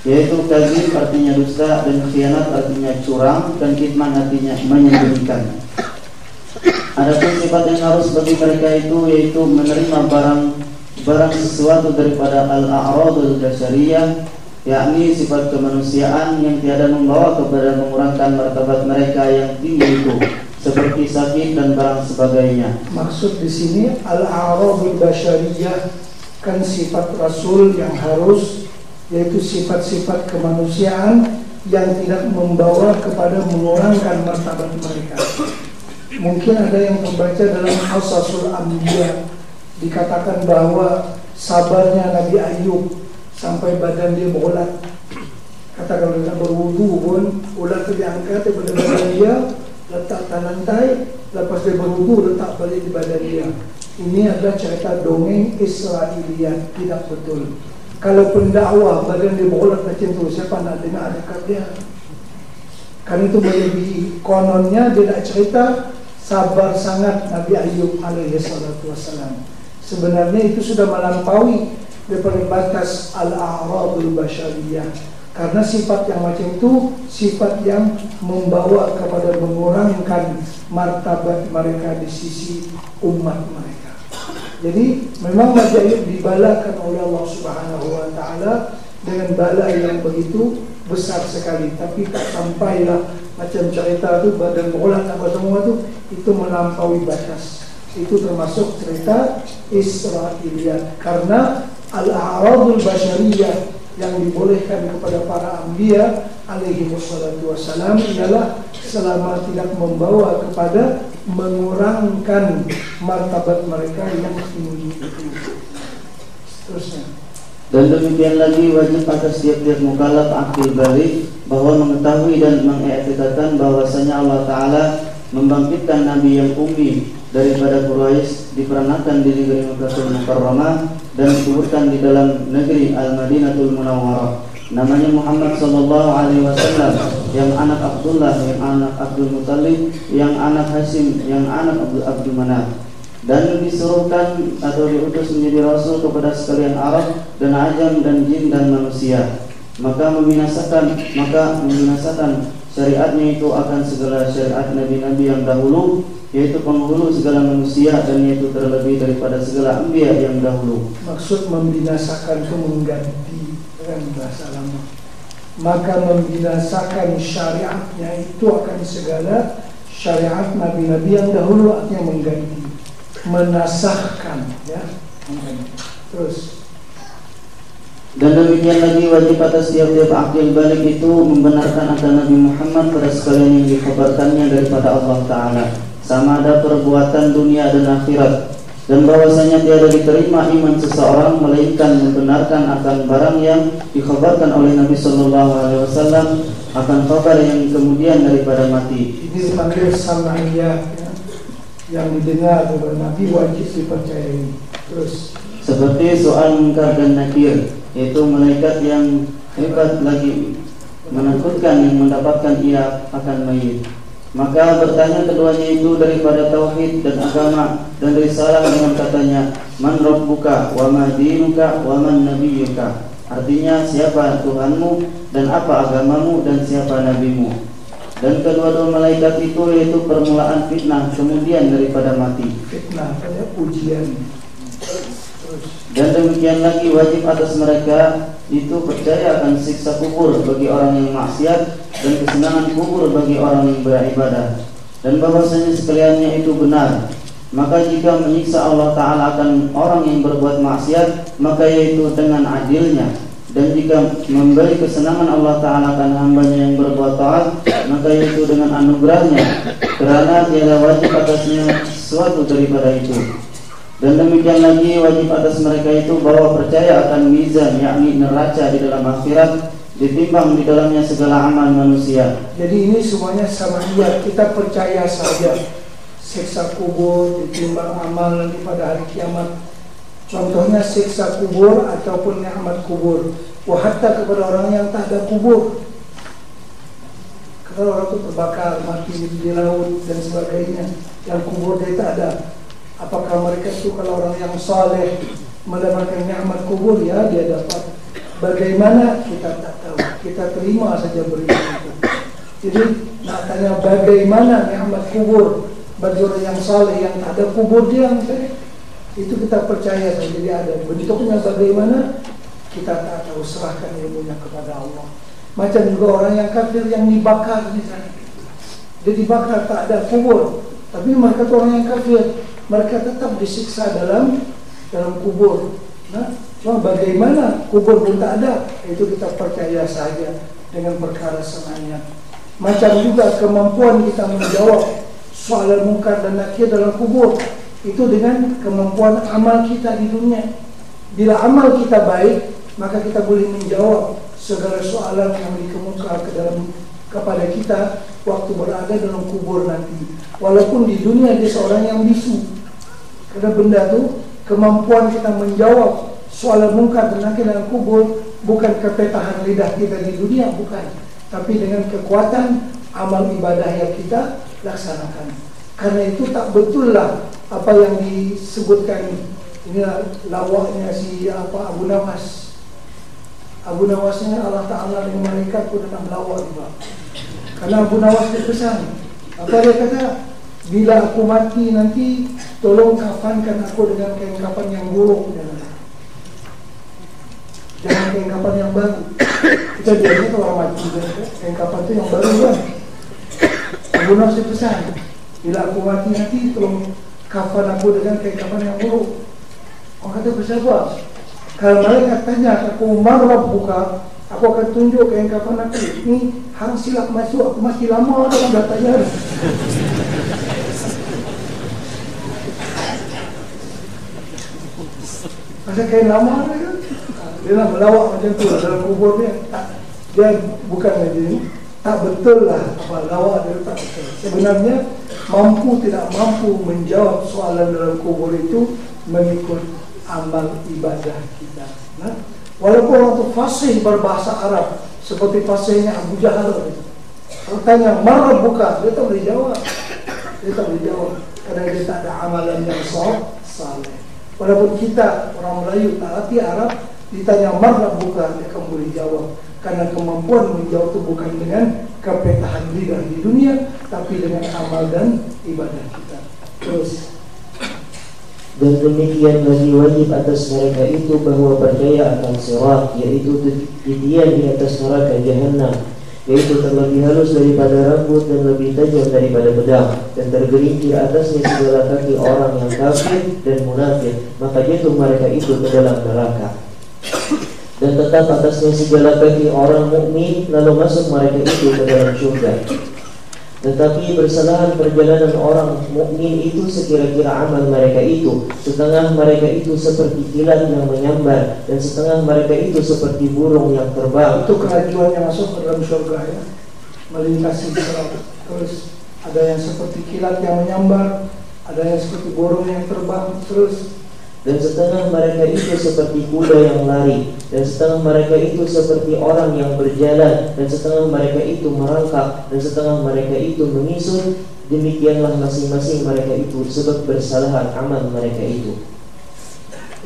yaitu kadzib artinya dusta, dan khianat artinya curang, dan kitman artinya menyembunyikan. Adapun sifat yang harus bagi mereka itu yaitu menerima barang sesuatu daripada al-a'radul basyariyah, yakni sifat kemanusiaan yang tiada membawa kepada mengurangkan martabat mereka yang tinggi itu, seperti sakit dan barang sebagainya. Maksud di sini al-a'radul basyariyah kan sifat Rasul yang harus, yaitu sifat-sifat kemanusiaan yang tidak membawa kepada mengurangkan martabat mereka. Mungkin ada yang membaca dalam Qasasul Anbiya dikatakan bahwa sabarnya Nabi Ayub sampai badan dia berulat. Kata kalau dia berwudu pun ulat itu diangkat daripada badan dia, letak ke lantai, lepas dia berwudu letak balik di badan dia. Ini adalah cerita dongeng Israiliyat, tidak betul. Kalau pendakwah badan dia berulat macam tu, siapa nak dengar dekat dia? Kan itu melebihi. Kononnya dia nak cerita sabar sangat Nabi Ayub alaihi salatu wassalam. Sebenarnya itu sudah melampaui daripada batas al-a'radul basyariyah, karena sifat yang macam itu sifat yang membawa kepada mengurangkan martabat mereka di sisi umat mereka. Jadi memang Nabi Ayub dibalakan oleh Allah Subhanahu wa taala dengan bala yang begitu besar sekali, tapi tak sampailah macam cerita tu badan berulat apa semua tu, itu melampaui batas. Itu termasuk cerita Israiliyat, karena al-a'radul basyariyah yang dibolehkan kepada para anbiya alaihi wassalatu wassalam ialah selama tidak membawa kepada mengurangkan martabat mereka yang tinggi itu. Seterusnya. Dan demikian lagi wajib atas tiap-tiap mukallaf akil balik bahwa mengetahui dan mengiktikadkan bahwasanya Allah Ta'ala membangkitkan Nabi yang ummi daripada Quraisy diperanakan di negeri Makkahul Mukarramah dan dikuburkan di dalam negeri Al-Madinatul Munawwarah, namanya Muhammad sallallahu alaihi wasallam, yang anak Abdullah, yang anak Abdul Muttalib, yang anak Hashim, yang anak Abdul Manaf, dan disuruhkan atau diutus menjadi rasul kepada sekalian Arab dan Ajam dan jin dan manusia. Maka membinasakan syariatnya itu akan segala syariat nabi-nabi yang dahulu, yaitu penghulu segala manusia, dan yaitu terlebih daripada segala anbiya yang dahulu. Maksud membinasakan itu mengganti dengan bahasa lama. Maka membinasakan syariatnya itu akan segala syariat nabi-nabi yang dahulu, artinya mengganti, menasahkan, ya, mengganti. Terus. Dan demikian lagi wajib atas tiap-tiap akil balik itu membenarkan akan Nabi Muhammad pada sekalian yang dikabarkannya daripada Allah Ta'ala, sama ada perbuatan dunia dan akhirat, dan bahwasanya tiada diterima iman seseorang melainkan membenarkan akan barang yang dikhabarkan oleh Nabi Sallallahu Alaihi Wasallam, akan kabar yang kemudian daripada mati. Ini dipanggil sama'iyah, ya, yang didengar oleh Nabi wajib dipercayai. Terus seperti soal munkar dan nakir, yaitu malaikat yang hebat lagi menakutkan yang mendapatkan ia akan mayit. Maka bertanya keduanya itu daripada tauhid dan agama dan risalah dengan katanya, man rabbuka wa ma dinuka wa man nabiyyuka, artinya siapa Tuhanmu dan apa agamamu dan siapa nabimu. Dan kedua-dua malaikat itu yaitu permulaan fitnah kemudian daripada mati. Fitnah pada ujian. Dan demikian lagi wajib atas mereka itu percaya akan siksa kubur bagi orang yang maksiat dan kesenangan kubur bagi orang yang beribadah, dan bahwasanya sekaliannya itu benar. Maka jika menyiksa Allah Ta'ala akan orang yang berbuat maksiat, maka yaitu dengan adilnya, dan jika memberi kesenangan Allah Ta'ala akan hambanya yang berbuat taat, maka yaitu dengan anugerahnya, karena tiada wajib atasnya sesuatu daripada itu. Dan demikian lagi wajib atas mereka itu bahwa percaya akan mizan, yakni neraca di dalam akhirat, ditimbang di dalamnya segala amal manusia. Jadi ini semuanya sama'iyah, kita percaya saja. Siksa kubur, ditimbang amal nanti pada hari kiamat. Contohnya siksa kubur ataupun nikmat kubur. Wah, hatta kepada orang yang tak ada kubur. Kalau orang itu terbakar, mati di laut dan sebagainya, yang kubur dia tak ada. Apakah mereka itu kalau orang yang saleh mendapatkan nikmat kubur? Ya, dia dapat. Bagaimana? Kita tak tahu. Kita terima saja berita itu. Jadi nak tanya bagaimana nikmat kubur bagi orang yang saleh yang tak ada kubur dia, itu kita percaya saja dia ada. Bentuknya bagaimana? Kita tak tahu, serahkan ilmunya kepada Allah. Macam juga orang yang kafir yang dibakar misalnya. Dia dibakar tak ada kubur, tapi mereka itu orang yang kafir, mereka tetap disiksa dalam kubur. Nah, cuma bagaimana kubur pun tak ada, itu kita percaya saja dengan perkara senangnya. Macam juga kemampuan kita menjawab soalan mungkar dan nakir dalam kubur, itu dengan kemampuan amal kita di dunia. Bila amal kita baik, maka kita boleh menjawab segala soalan yang dikemukakan kepada kita waktu berada dalam kubur nanti. Walaupun di dunia dia seorang yang bisu, karena benda tu kemampuan kita menjawab soalan mungkar dan nakir dalam kubur bukan kepetahan lidah kita di dunia, bukan, tapi dengan kekuatan amal ibadah yang kita laksanakan. Karena itu tak betul lah apa yang disebutkan ini lawaknya si Abu Nawas. Abu Nawas ini Allah Ta'ala dengan malaikat pun datang melawak juga. Karena Abu Nawas berpesan, apa dia kata? Bila aku mati nanti, tolong kafankan aku dengan kain kafan yang buruk, jangan kain kafan yang baru. Kita biasanya kalau orang mati kain kafan itu yang baru kan. Abu Nawas berpesan, bila aku mati nanti, tolong kafan aku dengan kain kafan yang buruk. Orang kata bersabar. Kalau mereka tanya aku marah buka, aku akan tunjuk kain kafan aku. Ini hang silap masuk, aku masih lama dalam datanya. Pasal kain lama kan? Dia nak melawak macam tu dalam kubur dia. Dia bukan lagi ni. Tak betul lah apa lawak dia tak betul. Sebenarnya mampu tidak mampu menjawab soalan dalam kubur itu mengikut amal ibadah kita. Nah, walaupun orang itu fasih berbahasa Arab seperti fasihnya Abu Jahal, kalau tanya marah buka, dia tak boleh jawab. Dia tak boleh jawab karena dia tak ada amalan yang saleh. Walaupun kita orang Melayu tak hati Arab, ditanya marah buka, dia akan boleh jawab. Karena kemampuan menjawab itu bukan dengan kepetahan lidah di dunia, tapi dengan amal dan ibadah kita. Terus, dan demikian lagi wajib atas mereka itu bahwa percaya akan sirat, yaitu titian di atas neraka Jahannam, yaitu terlebih halus daripada rambut dan lebih tajam daripada pedang, dan tergelincir atasnya segala kaki orang yang kafir dan munafik, maka jatuh mereka itu ke dalam neraka. Dan tetap atasnya segala kaki orang mukmin, lalu masuk mereka itu ke dalam syurga. Tetapi bersalahan perjalanan orang mukmin itu sekira-kira amal mereka itu. Setengah mereka itu seperti kilat yang menyambar, dan setengah mereka itu seperti burung yang terbang. Itu kerajuan yang masuk ke dalam surga ya, melintasi sirat. Terus ada yang seperti kilat yang menyambar, ada yang seperti burung yang terbang. Terus, dan setengah mereka itu seperti kuda yang lari, dan setengah mereka itu seperti orang yang berjalan, dan setengah mereka itu merangkak, dan setengah mereka itu mengisun. Demikianlah masing-masing mereka itu sebab bersalahan amal mereka itu.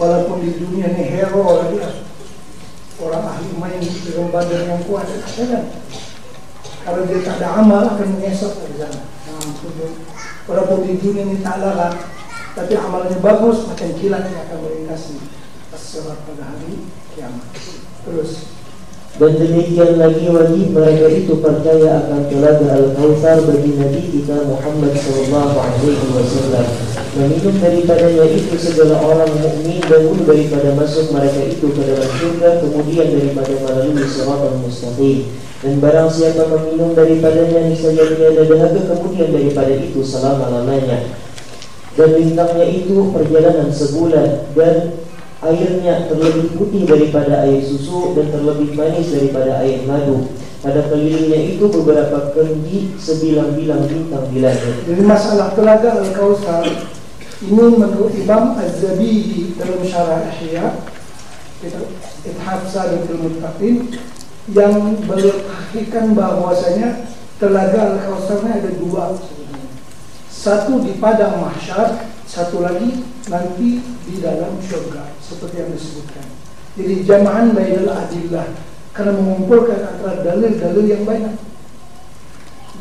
Walaupun di dunia ini hero dia, orang ahli main dengan badan yang kuat, ya kan? Kalau dia tak ada amal akan mengesok dari sana. Walaupun di dunia ini tak larat, tapi amalnya bagus, macam kilat yang akan melintasi as-sirat pada hari kiamat. Terus, dan demikian lagi wajib mereka itu percaya akan telaga Al-Kautsar bagi Nabi kita Muhammad SAW. Meminum daripadanya itu segala orang mukmin dahulu daripada masuk mereka itu ke dalam surga, kemudian daripada melalui siratan mustaqim. Dan barang siapa meminum daripadanya niscaya tiada dahaga kemudian daripada itu selama-lamanya. Dan bintangnya itu perjalanan sebulan, dan airnya terlebih putih daripada air susu, dan terlebih manis daripada air madu. Pada kelilingnya itu beberapa kendi sebilang-bilang bintang di langit. Jadi masalah telaga Al-Kautsar ini menurut Imam Az-Zabidi dalam Syarah Ihya Ithaf Salikul Muttaqin, yang beliau tahqiqkan bahwasanya telaga Al-Kautsar ada dua. Satu di padang mahsyar, satu lagi nanti di dalam surga seperti yang disebutkan. Jadi jama'an bainal adillah, karena mengumpulkan antara dalil-dalil yang banyak.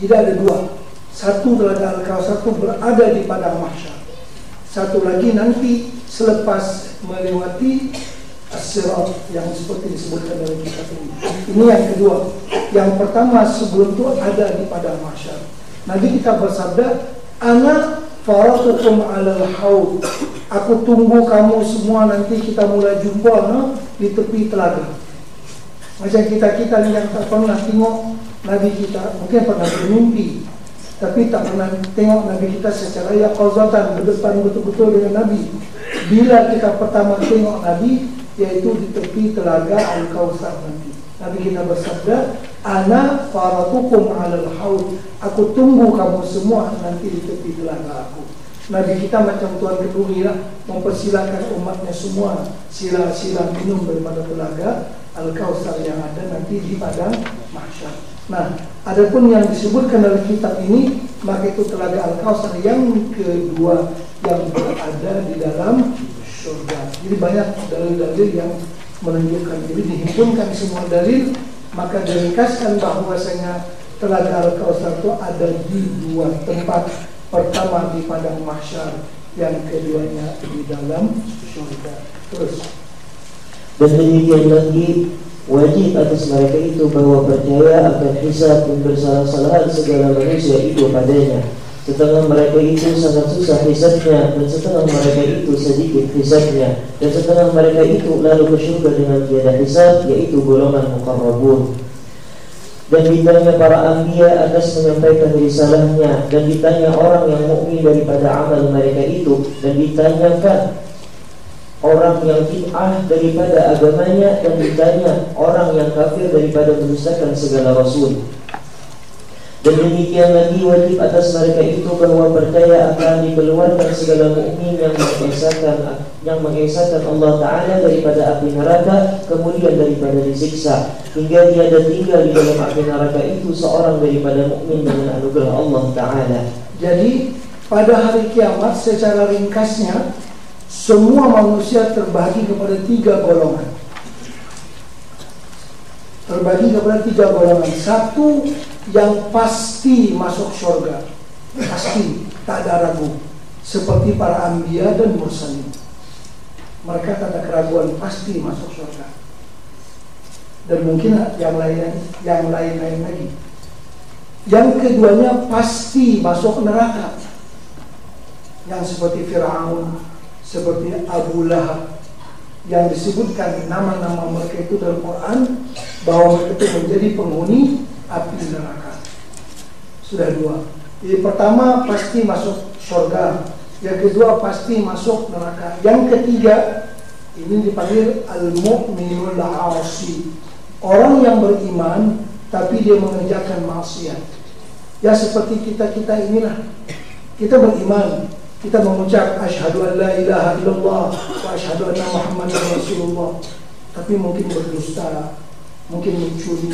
Jadi ada dua, satu telaga Al-Kautsar itu berada di padang mahsyar, satu lagi nanti selepas melewati as-sirat yang seperti disebutkan dalam kitab ini. Ini yang kedua. Yang pertama sebelum itu ada di padang mahsyar. Nabi kita bersabda, ana faratukum alal haud. Aku tunggu kamu semua nanti kita mulai jumpa di tepi telaga. Macam kita yang tak pernah tengok Nabi kita, mungkin pernah bermimpi, tapi tak pernah tengok Nabi kita secara yaqazatan, berdepan betul-betul dengan Nabi. Bila kita pertama tengok Nabi, yaitu di tepi telaga Al-Kautsar nanti. Nabi kita bersabda, ana faratukum alal haud. Aku tunggu kamu semua nanti di tepi telaga aku. Nabi kita macam Tuan Keduri lah, mempersilakan umatnya semua sila-sila minum daripada telaga Al-Kautsar yang ada nanti di padang mahsyar. Nah, adapun yang disebutkan dalam kitab ini, maka itu telaga Al-Kautsar yang kedua yang berada di dalam surga. Jadi banyak dalil-dalil yang menunjukkan. Jadi dihimpunkan semua dalil, maka diringkaskan bahwasanya telaga Al-Kautsar itu ada di dua tempat. Pertama di padang mahsyar, yang keduanya di dalam surga. Terus. Dan demikian lagi wajib atas mereka itu bahwa percaya akan hisab dan bersalah-salahan segala manusia itu padanya. Setengah mereka itu sangat susah hisabnya, dan setengah mereka itu sedikit hisabnya, dan setengah mereka itu lalu ke surga dengan tiada hisab, yaitu golongan muqarrabun. Dan ditanya para anbiya atas menyampaikan risalahnya, dan ditanya orang yang mukmin daripada amal mereka itu, dan ditanyakan orang yang bid'ah daripada agamanya, dan ditanya orang yang kafir daripada mendustakan segala rasul. Dan demikian lagi wajib atas mereka itu bahwa percaya akan dikeluarkan segala mukmin yang mengesahkan Allah Ta'ala daripada api neraka, kemudian daripada disiksa, hingga tiada tinggal di dalam api neraka itu seorang daripada mukmin dengan anugerah Allah Ta'ala. Jadi pada hari kiamat secara ringkasnya, semua manusia terbagi kepada tiga golongan. Satu, yang pasti masuk surga, pasti, tak ada ragu, seperti para anbiya dan mursalin. Mereka tak ada keraguan, pasti masuk surga. Dan mungkin yang lain lagi. Yang keduanya pasti masuk neraka, yang seperti Fir'aun, seperti Abu Lahab, yang disebutkan nama-nama mereka itu dalam Quran, bahwa mereka itu menjadi penghuni api neraka. Sudah dua. Jadi pertama pasti masuk surga, yang kedua pasti masuk neraka, yang ketiga ini dipanggil al-mu'minul 'asi, orang yang beriman tapi dia mengerjakan maksiat. Ya seperti kita inilah, kita beriman, kita mengucap asyhadu an la ilaha illallah wa asyhadu anna muhammadar rasulullah, tapi mungkin berdusta, mungkin mencuri,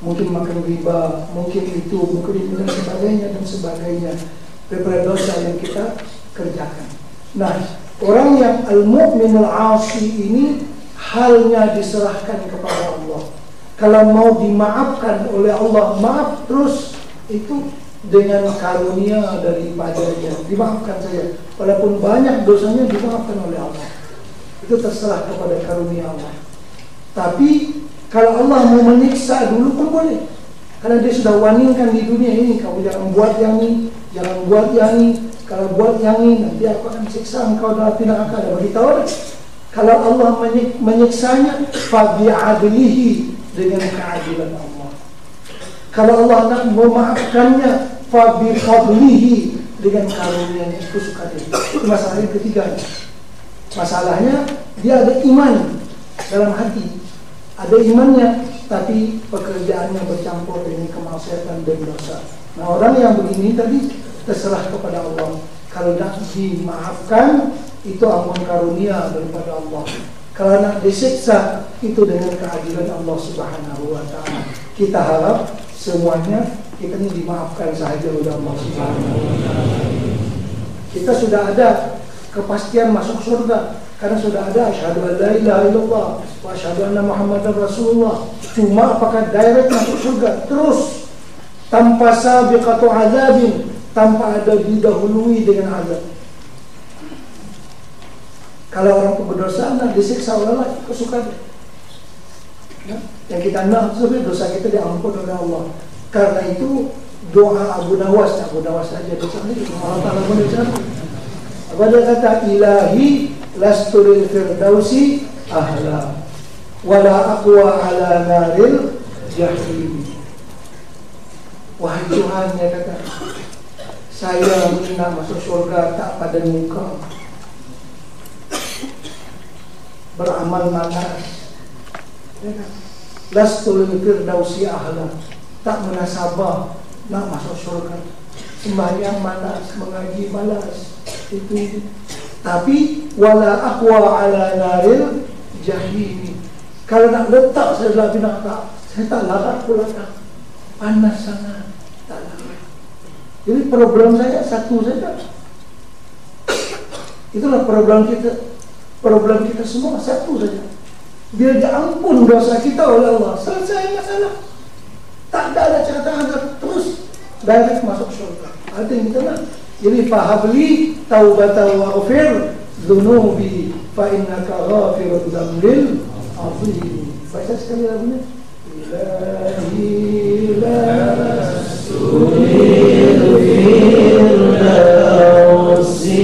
mungkin makan riba, mungkin itu, mungkin dan sebagainya daripada dosa yang kita kerjakan. Nah, orang yang al-mu'minul 'asi ini halnya diserahkan kepada Allah. Kalau mau dimaafkan oleh Allah, maaf terus, itu dengan karunia daripadanya, dimaafkan saja. Walaupun banyak dosanya dimaafkan oleh Allah, itu terserah kepada karunia Allah. Tapi kalau Allah mau menyiksa dulu pun boleh, karena dia sudah warningkan di dunia ini, kamu jangan buat yang ini, jangan buat yang ini. Kalau buat yang ini nanti aku akan siksa engkau dalam api neraka. Dia beritahu. Kalau Allah menyiksanya, fa bi'adlihi, dengan keadilan Allah. Kalau Allah nak memaafkannya, fa bi fadlihi, dengan karunia-Nya, kesukaan dia. Itu masalah yang ketiga. Masalahnya dia ada iman dalam hati, ada imannya, tapi pekerjaannya bercampur dengan kemaksiatan dan dosa. Nah, orang yang begini tadi terserah kepada Allah. Kalau nak dimaafkan, itu ampun karunia daripada Allah. Kalau nak disiksa, itu dengan keadilan Allah Subhanahu wa Ta'ala. Kita harap semuanya kita ini dimaafkan sahaja oleh Allah Subhanahu wa Ta'ala. Kita sudah ada kepastian masuk surga, karena sudah ada asyhadu an la ilaha illallah wa asyhadu anna muhammadar rasulullah. Cuma apakah direct masuk surga terus tanpa sabiqatu azabin, tanpa ada didahului dengan azab? Kalau orang berdosa nak disiksa oleh Allah, kesukaan. Yang kita nak sebenarnya dosa kita diampun oleh Allah. Karena itu doa Abu Nawas saja dosa ini Allah Taala menerima. Apa dia kata? Ilahi lastu lil firdausi ahla wala aqwa ala naril jahim. Wahai Tuhan, ya kata, saya ingin masuk surga tak pada muka, beramal malas, ya kan? Lastu lil firdausi ahla, tak menasabah nak masuk surga, sembahyang malas, mengaji malas, itu. Tapi wala aqwa ala naril jahim, kalau nak letak saya dalam neraka, saya tak larat pula, tak panas sangat, tak larat. Jadi problem saya satu saja. Itulah problem kita semua, satu saja. Biar diampun dosa kita oleh Allah, selesai masalah. Tak ada cerita azab, terus direct masuk surga. Ada yang kita nak. Jadi fahabli taubatan waghfir dzunubi fa innaka ghafirud dzambil azim. Baca sekali lagunya. Ilahi lastu lil firdausi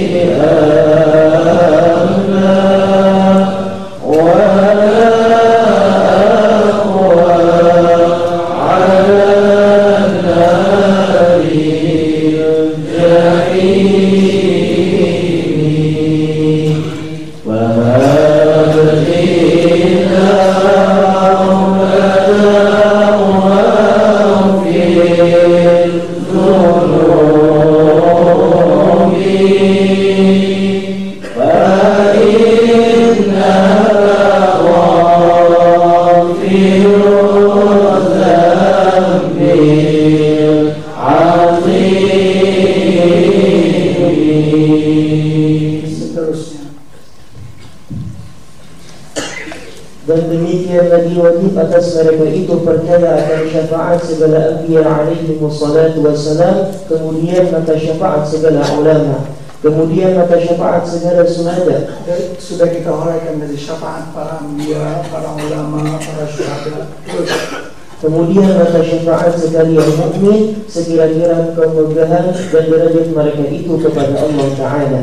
atas mereka itu percaya akan syafaat segala anbiya alaihi wassalatu wassalam, kemudian maka syafaat segala ulama, kemudian maka syafaat segala syuhada. Sudah kita uraikan dari syafaat para anbiya, para ulama, para syuhada. Kemudian maka syafaat sekalian mukmin sekira-kira kemegahan dan derajat mereka itu kepada Allah Ta'ala.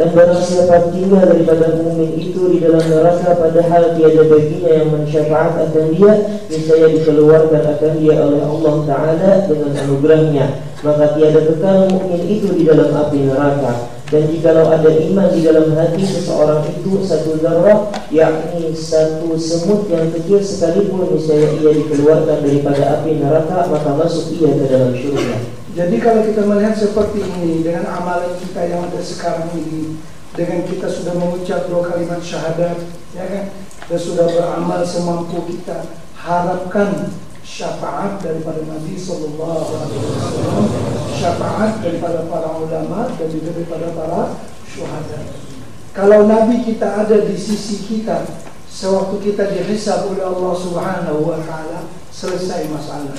Dan barang siapa tinggal daripada mukmin itu di dalam neraka padahal tiada baginya yang mensyafaat akan dia, niscaya dikeluarkan akan dia oleh Allah Ta'ala dengan anugerahnya, maka tiada kekal mukmin itu di dalam api neraka. Dan jikalau ada iman di dalam hati seseorang itu satu zarrah, yakni satu semut yang kecil sekalipun, niscaya ia dikeluarkan daripada api neraka, maka masuk ia ke dalam syurga. Jadi kalau kita melihat seperti ini, dengan amalan kita yang ada sekarang ini, dengan kita sudah mengucap 2 kalimat syahadat, ya kan, dan sudah beramal semampu kita, harapkan syafaat daripada Nabi Sallallahu Alaihi Wasallam, syafaat daripada para ulama dan juga daripada para syuhada. Kalau Nabi kita ada di sisi kita, sewaktu kita dihisab oleh Allah Subhanahu Wa Taala, selesai masalah.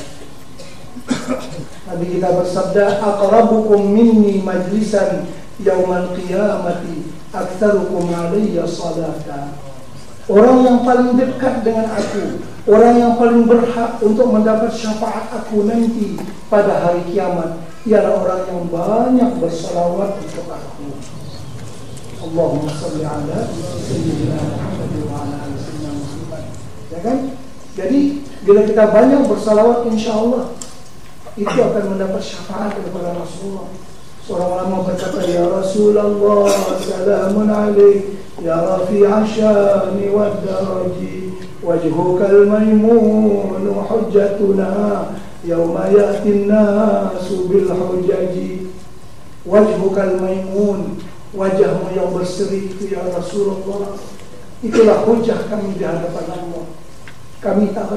Nabi kita bersabda, aqrabukum minni majlisan yaumal qiyamati aktsarukum alayya salata. Orang yang paling dekat dengan aku, orang yang paling berhak untuk mendapat syafaat aku nanti pada hari kiamat, ialah orang yang banyak bersalawat untuk aku. Allahumma salli ala sayyidina Muhammad wa ala ali sayyidina Muhammad. Ya kan? Jadi bila kita banyak bersalawat, insyaallah itu akan mendapat syafaat daripada Rasulullah. Seorang ulama berkata, ya Rasulullah salamun alaik ya rafi'a syani wad daraji wajhukal maimun hujjatuna yauma ya'tin nasu bil hujaji. Wajhukal maimun, wajahmu yang berseri itu ya Rasulullah, itulah hujah kami di hadapan Allah. Kami tak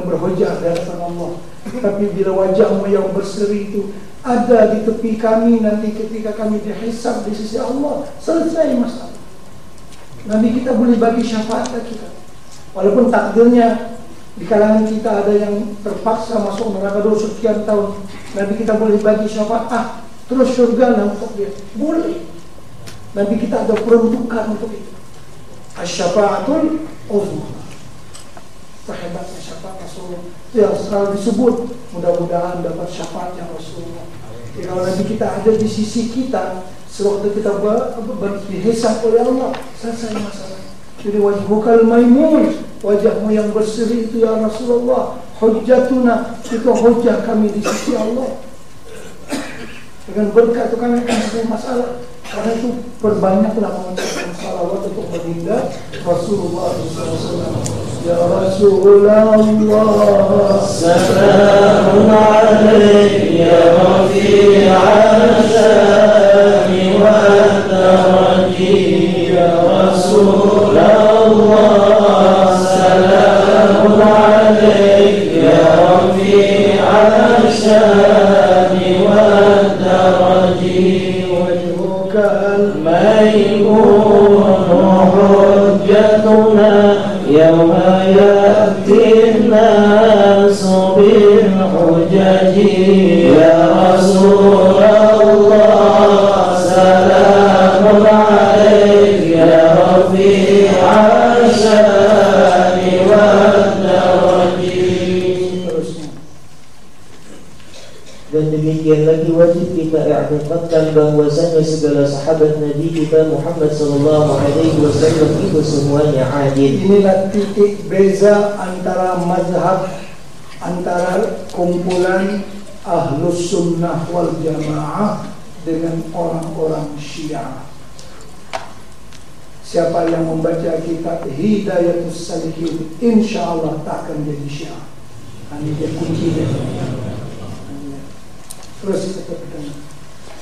berhujah di hadapan Allah, tapi bila wajahmu yang berseri itu ada di tepi kami nanti ketika kami dihisab di sisi Allah. Selesai masalah. Nabi kita boleh bagi syafaat kita. Walaupun takdirnya di kalangan kita ada yang terpaksa masuk neraka dulu sekian tahun, Nabi kita boleh bagi syafaat, terus surga lah untuk dia. Boleh. Nabi kita ada peruntukan untuk itu. Asy-syafa'atul uzma. Terhebatnya syafaat Rasulullah yang selalu disebut, mudah-mudahan dapat syafaatnya Rasulullah. Jadi kalau Nabi kita ada di sisi kita, sewaktu kita dihisab oleh Allah, selesai masalah. Jadi wajhukal maimun, wajahmu yang berseri itu ya Rasulullah, hujjatuna, itu hujjah kami di sisi Allah. Dengan berkat itu kami akan selesai masalah. Karena itu perbanyaklah mengucapkan salawat untuk baginda Rasulullah SAW. Ya Rasulullah, salamun alaik ya rafi'al syami wa taraji. Ya Rasulullah, salamun alaik ya rafi'al syami wa taraji. الميمون حجتنا يوم يأتي الناس بالحجج. يا رسول الله سلام عليك يا رفيع الشان والدرج. Dan demikian lagi wajib kita i'tiqadkan bahwasanya segala sahabat Nabi kita Muhammad sallallahu alaihi wasallam itu semuanya adil. Inilah titik beza antara mazhab, antara kumpulan Ahlus Sunnah wal Jamaah dengan orang-orang Syiah. Siapa yang membaca kitab Hidayatus Salihin, insyaallah tak akan jadi Syiah. Ini dia kuncinya.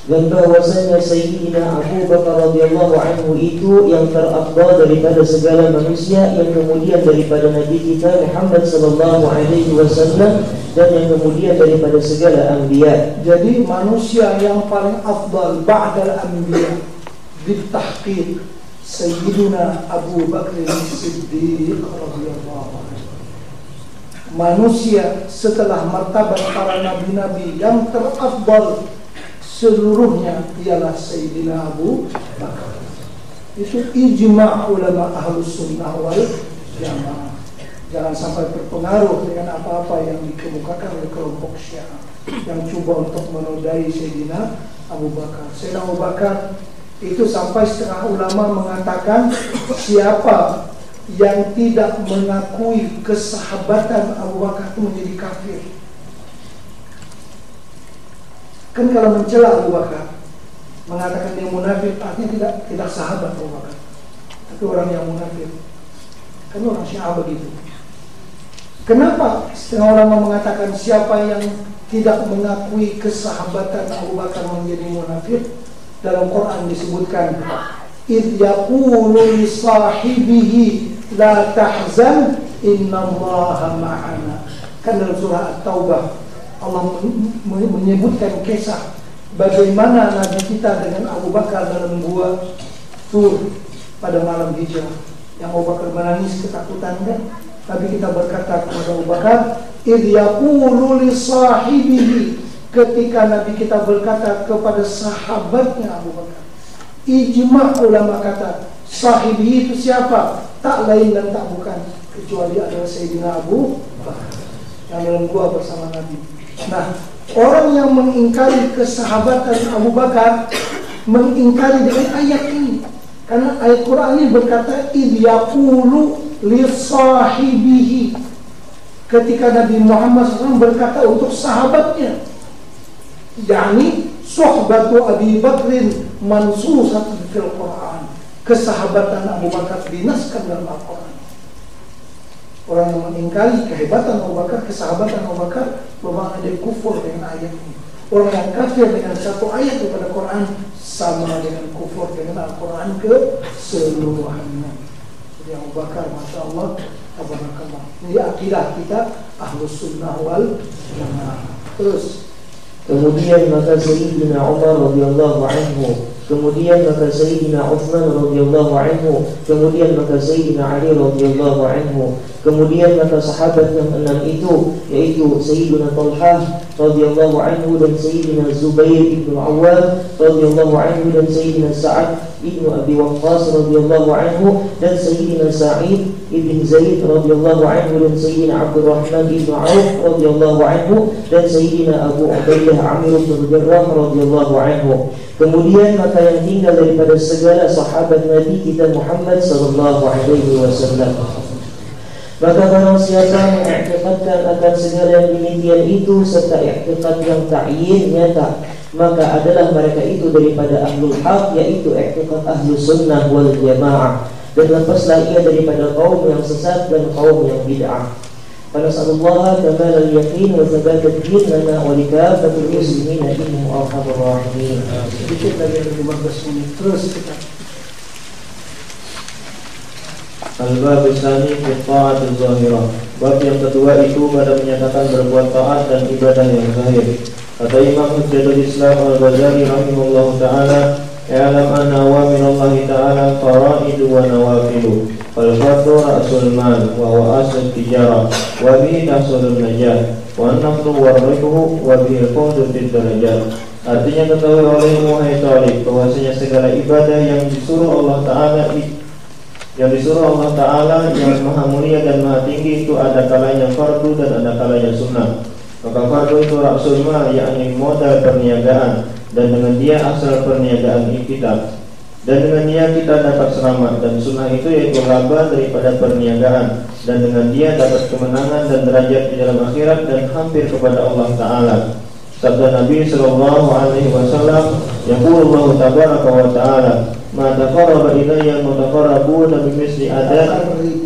Dan bahwasanya Sayyidina Abu Bakar radhiyallahu anhu itu yang terafdal daripada segala manusia, yang kemudian daripada Nabi kita Muhammad sallallahu alaihi wasallam, dan yang kemudian daripada segala anbiya. Jadi manusia yang paling afdal ba'dal anbiya bitahqiq Sayyidina Abu Bakar As-Siddiq radhiyallahu anhu. Manusia setelah martabat para nabi-nabi yang terafdal seluruhnya ialah Sayyidina Abu Bakar. Itu ijma' ulama Ahlus Sunnah wal Jamaah. Jangan sampai terpengaruh dengan apa-apa yang dikemukakan oleh kelompok Syiah yang coba untuk menodai Sayyidina Abu Bakar. Sayyidina Abu Bakar itu sampai setengah ulama mengatakan siapa yang tidak mengakui kesahabatan Abu Bakar itu menjadi kafir. Kan kalau mencela Abu Bakar, mengatakan dia munafik, artinya tidak sahabat Abu Bakar, tapi orang yang munafik. Kan orang Syiah begitu. Kenapa setengah ulama mengatakan siapa yang tidak mengakui kesahabatan Abu Bakar menjadi munafik? Dalam Quran disebutkan, idh yaqulu li sahibihi la tahzan innallaha ma'ana. Kan dalam surah At-Taubah Allah menyebutkan kisah bagaimana Nabi kita dengan Abu Bakar dalam gua Tur pada malam hijrah, yang Abu Bakar menangis ketakutan kan. Nabi kita berkata kepada Abu Bakar, idh yaqulu li sahibihi, ketika Nabi kita berkata kepada sahabatnya Abu Bakar. Ijma' ulama kata sahibi itu siapa? Tak lain dan tak bukan kecuali adalah Sayyidina Abu Bakar yang dalam gua bersama Nabi. Nah, orang yang mengingkari kesahabatan Abu Bakar mengingkari dengan ayat ini, karena ayat Quran ini berkata idh yaqulu li sahibihi, ketika Nabi Muhammad SAW berkata untuk sahabatnya, yakni suhbatu Abi Bakrin mansusatun fil Quran, kesahabatan Abu Bakar dinaskan dalam Al-Quran. Orang yang mengingkari kehebatan Abu Bakar, kesahabatan Abu Bakar, bermakna dia kufur dengan ayat ini. Orang yang kafir dengan satu ayat daripada Quran sama dengan kufur dengan Al-Quran keseluruhannya. Jadi Abu Bakar, Masya Allah, tabarakallah. Ini akidah kita Ahlus Sunnah wal Jamaah. Terus Kemudian maka Sayyidina Umar radhiyallahu anhu, kemudian maka Sayyidina Utsman radhiyallahu anhu, kemudian maka Sayyidina Ali radhiyallahu anhu, kemudian maka sahabat yang 6 itu yaitu Sayyidina Talhah radhiyallahu anhu dan Sayyidina Zubair ibn Awwam radhiyallahu anhu dan Sayyidina Sa'ad ibn Abi Waqqas radhiyallahu anhu dan Sayyidina Sa'id ibn Zaid radhiyallahu anhu dan Sayyidina Abdurrahman ibn Auf radhiyallahu anhu dan Sayyidina Abu Ubaidah Amir bin Jarrah radhiyallahu anhu. Kemudian maka yang tinggal daripada segala sahabat Nabi kita Muhammad sallallahu alaihi wasallam. Maka barang siapa mengiktikadkan akan segala yang demikian itu serta iktikad yang ta'yin nyata, maka adalah mereka itu daripada ahlul haq, yaitu iktikad ahlus sunnah wal jamaah, dan lepaslah ia daripada kaum yang sesat dan kaum yang bid'ah. Fanasallallahu kamal al-yaqin wa thabat ad-din lana wa likafatul muslimin innahu arhamur rahimin. Sedikit lagi 15 menit terus kita. Al-bab tsani fi ta'at az-zahirah. Bab yang kedua itu pada menyatakan berbuat taat dan ibadah yang zahir. Kata Imam Hujjatul Islam Al-Ghazali rahimahullahu taala, "Ya'lam anna awamirallahi ta'ala fara'idu wa nawafilu. Fal fardu ra'sul mal wa huwa aslul tijarah wa bihi tahsulun najah wa an-nafsu warribuhu wa bihi al-fawzu fid darajat." Artinya ketahui olehmu hai talib bahwasanya segala ibadah yang disuruh Allah Ta'ala yang maha mulia dan maha tinggi itu ada kalanya fardu dan ada kalanya sunnah. Maka fardu itu ra'sul mal, yakni modal perniagaan, dan dengan dia asal perniagaan kita, dan dengan dia kita dapat selamat. Dan sunnah itu yaitu laba daripada perniagaan, dan dengan dia dapat kemenangan dan derajat di dalam akhirat dan hampir kepada Allah Ta'ala. Sabda Nabi sallallahu alaihi wasallam, yaqulu Allah tabaraka wa ta'ala, ma taqarraba ilayya mutaqarrabuna bimisli ada'i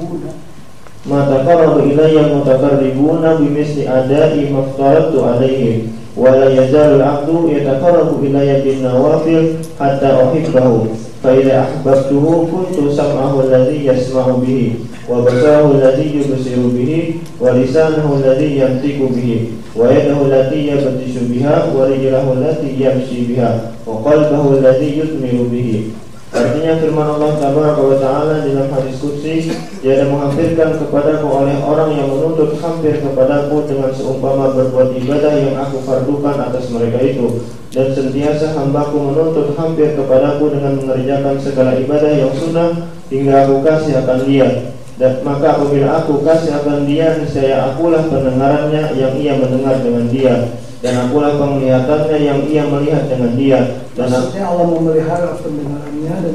ma taqarraba ilayya mutaqarribuna bimisli ada'i maftaratu alaihim wa la yazalul 'abdu yataqarrabu ilayya bin nawafil hatta uhibbahu fa idza ahbabtuhu kuntu sam'ahu alladhi yasma'u bihi wa basarahu alladhi yubsiru bihi wa lisanahu alladhi yantiqu bihi wa yadahu allati yabtishu biha wa rijluhu allati yamshi biha wa qalbuhu alladhi yutmiru bihi. Artinya firman Allah Tabaraka wa Ta'ala dalam hadis qudsi, Dia menghampirkan kepadaku oleh orang yang menuntut hampir kepadaku dengan seumpama berbuat ibadah yang aku fardukan atas mereka itu, dan sentiasa hambaku menuntut hampir kepadaku dengan mengerjakan segala ibadah yang sunnah hingga aku kasih akan dia. Dan maka apabila aku kasih akan dia, niscaya akulah pendengarannya yang ia mendengar dengan dia, dan akulah penglihatannya yang ia melihat dengan dia. Dan maksudnya Allah memelihara pendengarannya dan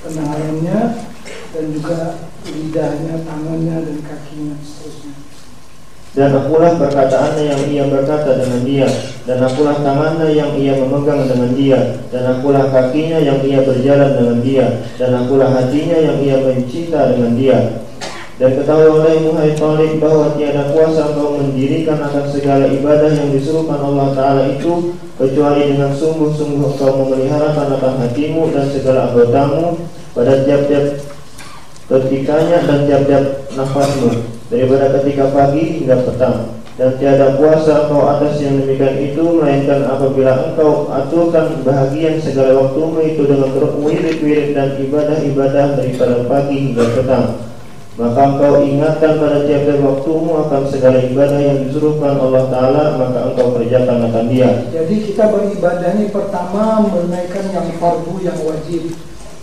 pendengarannya, dan juga lidahnya, tangannya, dan kakinya, seterusnya. Dan akulah perkataannya yang ia berkata dengan dia, dan akulah tangannya yang ia memegang dengan dia, dan akulah kakinya yang ia berjalan dengan dia, dan akulah hatinya yang ia mencinta dengan dia. Dan ketahui olehmu hai talib bahwa tiada kuasa engkau mendirikan akan segala ibadah yang disuruhkan Allah Ta'ala itu, kecuali dengan sungguh-sungguh engkau memeliharakan akan hatimu dan segala anggotamu pada tiap-tiap ketikanya dan tiap-tiap nafasmu, daripada ketika pagi hingga petang. Dan tiada kuasa engkau atas yang demikian itu, melainkan apabila engkau aturkan bahagian segala waktumu itu dengan wirid-wirid dan ibadah-ibadah daripada pagi hingga petang. Maka engkau ingatkan pada tiap-tiap waktumu akan segala ibadah yang disuruhkan Allah Ta'ala, maka engkau kerjakan akan dia. Jadi kita beribadah ini pertama menunaikan yang fardu, yang wajib.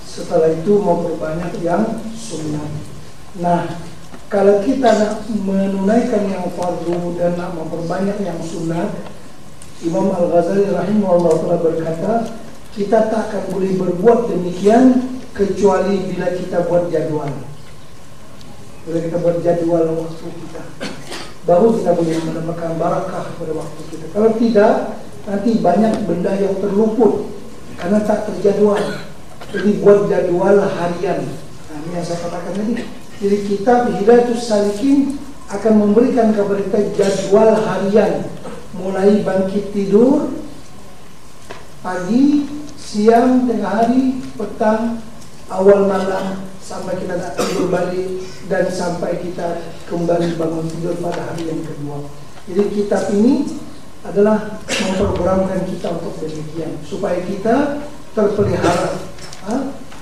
Setelah itu memperbanyak yang sunnah. Nah, kalau kita nak menunaikan yang fardu dan nak memperbanyak yang sunnah, Imam Al-Ghazali rahimahullah telah berkata, kita tak akan boleh berbuat demikian kecuali bila kita buat jadwal. Bila kita buat jadwal waktu kita, baru kita boleh mendapatkan barakah pada waktu kita. Kalau tidak, nanti banyak benda yang terluput karena tak terjadwal. Jadi buat jadwal harian. Nah, ini yang saya katakan tadi. Jadi kitab Hidayatus Salikin akan memberikan kepada kita jadwal harian, mulai bangkit tidur, pagi, siang, tengah hari, petang, awal malam, sampai kita nak tidur balik, dan sampai kita kembali bangun tidur pada hari yang kedua. Jadi kitab ini adalah memprogramkan kita untuk demikian, supaya kita terpelihara,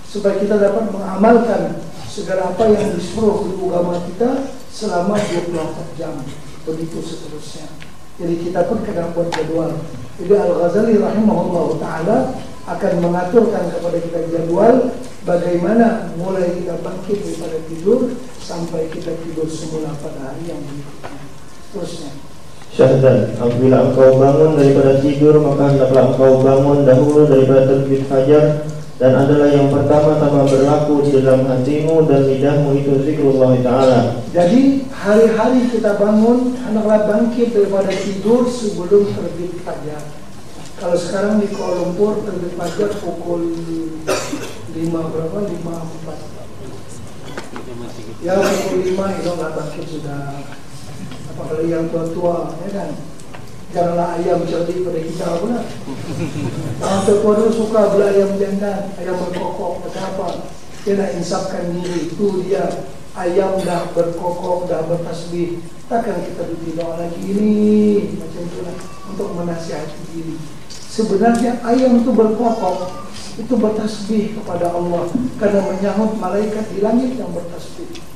supaya kita dapat mengamalkan segala apa yang disuruh oleh agama kita selama 24 jam, begitu seterusnya. Jadi kita pun kena buat jadwal. Jadi Al-Ghazali rahimahullah ta'ala akan mengaturkan kepada kita jadwal bagaimana mulai kita bangkit daripada tidur sampai kita tidur semula pada hari yang berikutnya. Seterusnya. Syahadat, apabila engkau bangun daripada tidur, maka hendaklah engkau bangun dahulu daripada terbit fajar, dan adalah yang pertama-tama berlaku di dalam hatimu dan lidahmu itu zikrullah ta'ala. Jadi hari-hari kita bangun, hendaklah bangkit daripada tidur sebelum terbit fajar. Kalau sekarang di Kuala Lumpur terbit fajar pukul 5 berapa? 5.4. Ya pukul 5 itu nggak bangkit sudah. Apalagi yang tua-tua, ya kan? Janganlah ayam cerdik pada kita, benar. Orang tua dulu suka beli ayam jantan, ayam berkokok, apa? Dia nak insafkan diri, itu dia. Ayam dah berkokok, dah bertasbih, takkan kita bertidur lagi ini, macam itulah, untuk menasihati diri. Sebenarnya ayam itu berkokok, itu bertasbih kepada Allah, karena menyahut malaikat di langit yang bertasbih.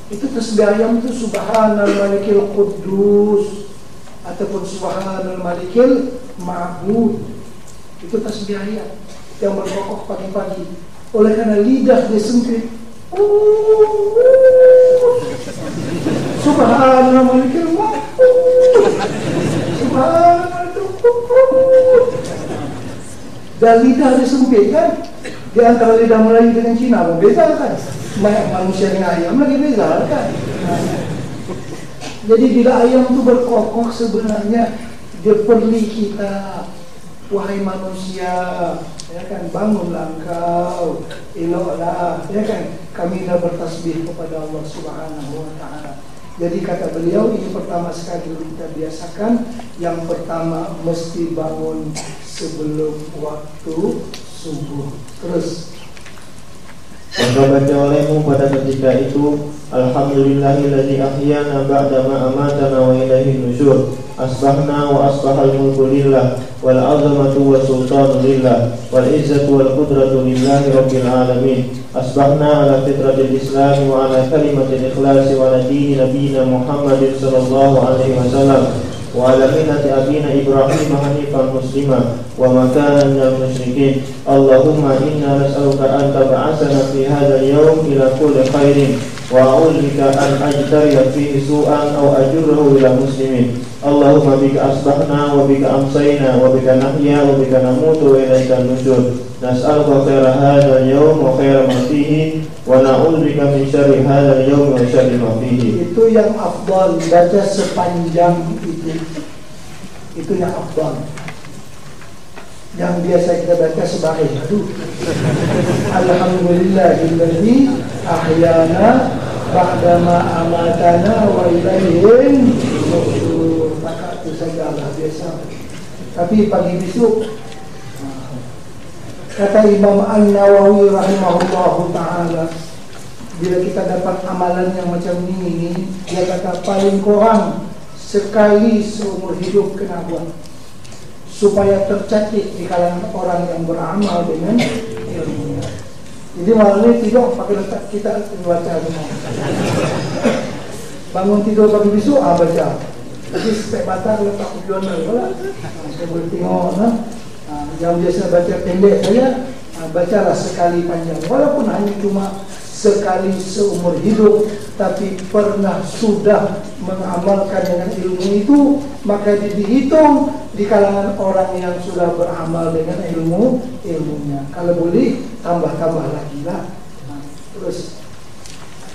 Itu tasbih ayam itu subhanal malikil quddus ataupun subhanal malikil ma'bud. Itu tasbih ayam yang berkokok pagi-pagi. Oleh karena lidah dia sempit, subhanal malikil ma'bud, subhanal malikil quddus. Dan lidah dia sempit kan. Di antara lidah Melayu dengan Cina berbeza kan. Manusia dengan ayam lagi beza kan. Jadi bila ayam itu berkokok sebenarnya dia perli kita, wahai manusia, ya kan, bangunlah engkau, eloklah, ya kan, kami dah bertasbih kepada Allah Subhanahu wa ta'ala. Jadi kata beliau, ini pertama sekali kita biasakan. Yang pertama mesti bangun sebelum waktu subuh. Terus maka baca olehmu pada ketika itu, alhamdulillahilladzi ahyana ba'da ma amatana wa ilaihi nusyur. Asbahna wa asbahal mulku lillah, wal azamatu wa sultanu lillah, wal izzatu wal qudratu lillahi rabbil alamin. Asbahna ala fitratil islam wa ala kalimatil ikhlas wa ala dini nabiyina Muhammadin sallallahu alaihi wasallam, wa ala millati abina Ibrahim hanifan muslima wa ma kana minal musyrikin. Allahumma inna nas'aluka an tab'atsana fi hadzal yawm ila kulli khairin wa a'udzu bika an ajtariya fihi su'an aw ajurrahu ila muslimin. Allahumma bika asbahna wa bika amsayna wa bika nahya wa bika namutu wa ilaika nusyur. Nas'aluka khaira hadzal yawm wa khaira ma fihi wa na'udzu bika min syarri hadzal yawm wa syarri ma fihi. Itu yang afdal, baca sepanjang itu. Itu yang afdal. Yang biasa kita baca sebagai alhamdulillahilladzi ahyana ba'da ma amatana wa ilaihi nusyur. Maka itu sajalah biasa. Tapi pagi besok, kata Imam An-Nawawi rahimahullahu ta'ala, bila kita dapat amalan yang macam ini, dia kata paling kurang sekali seumur hidup kena buat, supaya tercatat di kalangan orang yang beramal dengan ilmunya. Jadi malam ini tidur pakai letak kita baca semua. Bangun tidur pagi besok baca. Jadi spek batal letak tujuan lah. Saya boleh tengok yang biasa baca pendek saya, bacalah sekali panjang, walaupun hanya cuma sekali seumur hidup, tapi pernah sudah mengamalkan dengan ilmu itu, maka dihitung di kalangan orang yang sudah beramal dengan ilmunya. Kalau boleh tambah-tambah lagi lah. Terus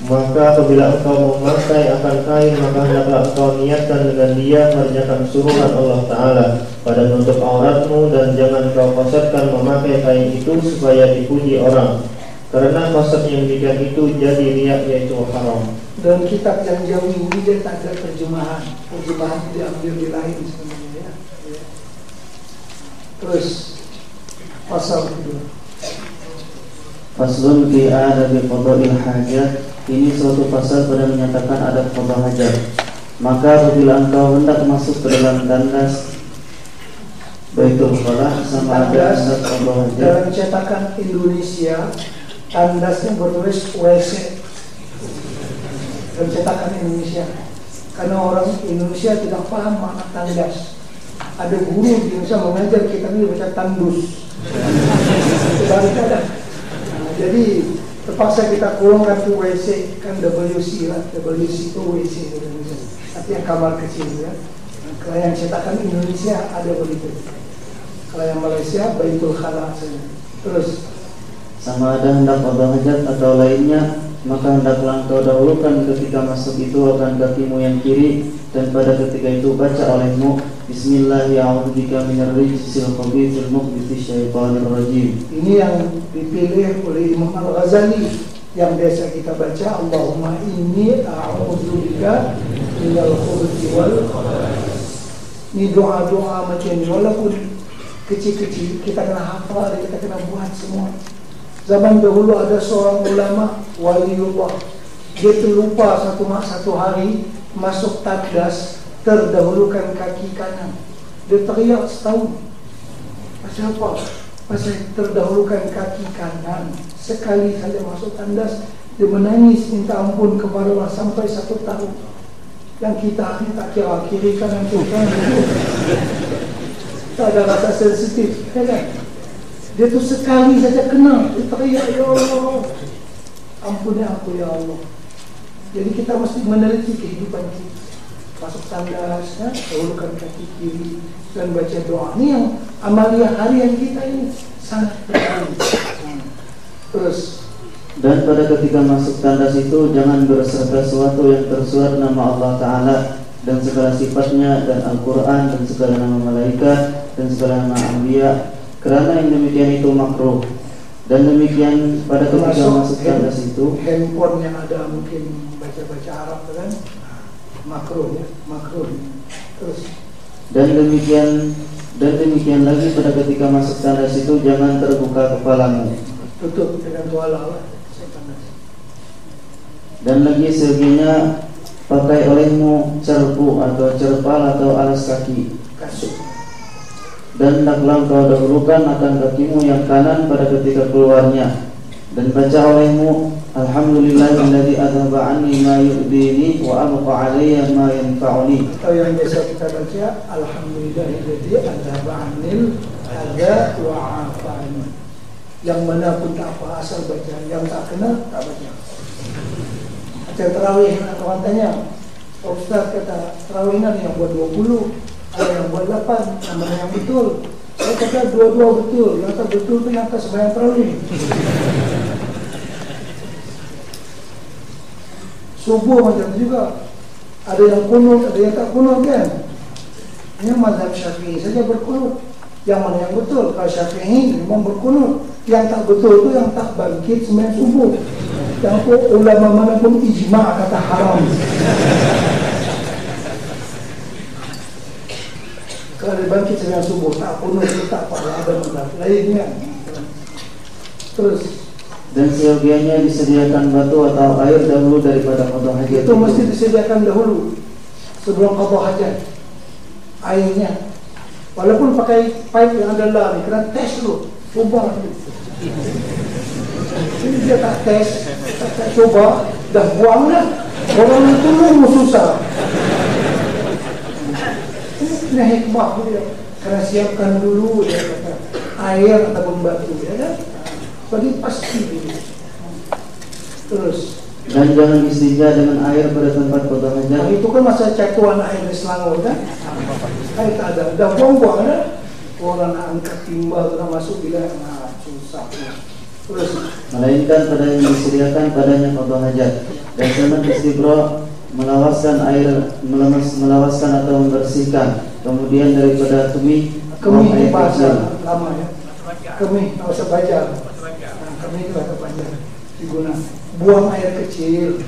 maka apabila engkau memakai akan kain, maka hendaklah engkau niatkan dengan dia mengerjakan suruhan Allah Ta'ala pada menutup auratmu, dan jangan kau qasatkan memakai kain itu supaya dipuji orang, karena qasat yang demikian itu jadi riaknya itu haram. Dalam kitab yang jauh ini dia tak ada terjemahan diambil di lain sebenarnya. Ya. Terus pasal kedua, Faslun fi adabi qada'il hajat. Ini suatu pasal pada menyatakan adab qada hajat. Maka apabila engkau hendak masuk ke dalam tandas, Baitul Khala sama ada tandas. Dalam cetakan Indonesia tandasnya bertulis WC. Dalam cetakan Indonesia, karena orang Indonesia tidak paham makna tandas. Ada guru di Indonesia mengajar kita ini baca tandus. Nah, jadi terpaksa kita kurungkan ke WC, kan WC lah, WC itu WC Indonesia. Artinya kamar kecil ya. Kalau yang cetakan Indonesia ada begitu. Kalau yang Malaysia Baitul Khala saja. Terus sama ada hendak qada hajat atau lainnya, maka hendaklah engkau dahulukan ketika masuk itu akan kakimu yang kiri, dan pada ketika itu baca olehmu Bismillahirrahmanirrahim minar rijsil khabithil muqdisi syaitanir rajim. Ini yang dipilih oleh Imam Al-Ghazali yang biasa kita baca, Allahumma inni a'udzubika minal khubuthi wal khaba'ith. Ini doa-doa macam ini, walaupun kecil-kecil kita kena hafal, kita kena buat semua. Zaman dahulu ada seorang ulama waliullah, dia terlupa satu hari masuk tandas, terdahulukan kaki kanan. Dia teriak setahun. Pasal apa? Pasal terdahulukan kaki kanan. Sekali saja masuk tandas, dia menangis minta ampun kepada Allah sampai 1 tahun. Yang kita tak kira kiri kanan itu kan, tak ada rasa sensitif, ya kan? Dia tu sekali saja kena, dia teriak, ya Allah, ampuni aku ya Allah. Jadi kita mesti meneliti kehidupan kita. Masuk tandas, ya, dahulukan kaki kiri dan baca doa. Ini yang amalia harian kita ini sangat penting. Terus, dan pada ketika masuk tandas itu jangan berserta sesuatu yang tersurat nama Allah Ta'ala dan segala sifatnya, dan Al-Quran dan segala nama malaikat dan segala nama anbiya, kerana yang demikian itu makruh. Dan demikian pada ketika masuk tandas itu, handphone yang ada mungkin baca-baca Arab kan, makruh ya, makruh. Terus, dan demikian lagi pada ketika masuk tandas itu jangan terbuka kepalamu, tutup dengan tuala. Dan lagi seginya pakai olehmu cerpu atau cerpal atau alas kaki. Dan hendaklah kau dahulukan akan kakimu yang kanan pada ketika keluarnya, dan baca olehmu Alhamdulillahilladzi adhaba anni ma yu'dini wa abqa alayya ma yanfa'uni. Atau yang biasa kita baca Alhamdulillahilladzi adhaba anni adza wa afani. Yang mana pun tak apa, asal baca, yang tak kena tak baca. Acara tarawih, kawan tanya, Ustaz kata tarawihnya yang buat 20, ada yang buat 8, yang mana yang betul? Saya kata dua-dua betul, yang tak betul itu yang tak sembahyang tarawih. Subuh macam itu juga, ada yang kunut, ada yang tak kunut kan? Ini mazhab Syafi'i saja berkunut. Yang mana yang betul? Kalau Syafi'i memang berkunut. Yang tak betul itu yang tak bangkit sembahyang subuh. Yang itu ulama mana pun ijma' kata haram. Kalau dia bangkit sembahyang subuh tak kunut itu tak apa, ada mazhab lainnya. Terus, dan seyogianya disediakan batu atau air dahulu daripada qada hajat. Itu mesti disediakan dahulu sebelum qada hajat. Airnya, walaupun pakai pipe yang ada lari, kena tes dulu, coba dulu. Ini dia tak tes, tak coba, dah buang dah. Orang itu susah. Ini hikmah dia, kena siapkan dulu dia kata air ataupun batu, ya kan? Bagi pasti dulu. Terus, dan jangan istinja dengan air pada tempat qada hajat. Nah, itu kan masa catuan air di Selangor kan? Air tak ada, dah buang-buang kan? Orang nak angkat timbal, nak masuk bila susah. Terus, melainkan pada yang disediakan padanya qada hajat. Dan sunat istibra melawaskan air, melawaskan atau membersihkan. Kemudian daripada kemih ini bahasa lama ya. Kemih, tak usah baca. Nah, kemih itu bahasa panjang diguna. Buang air kecil.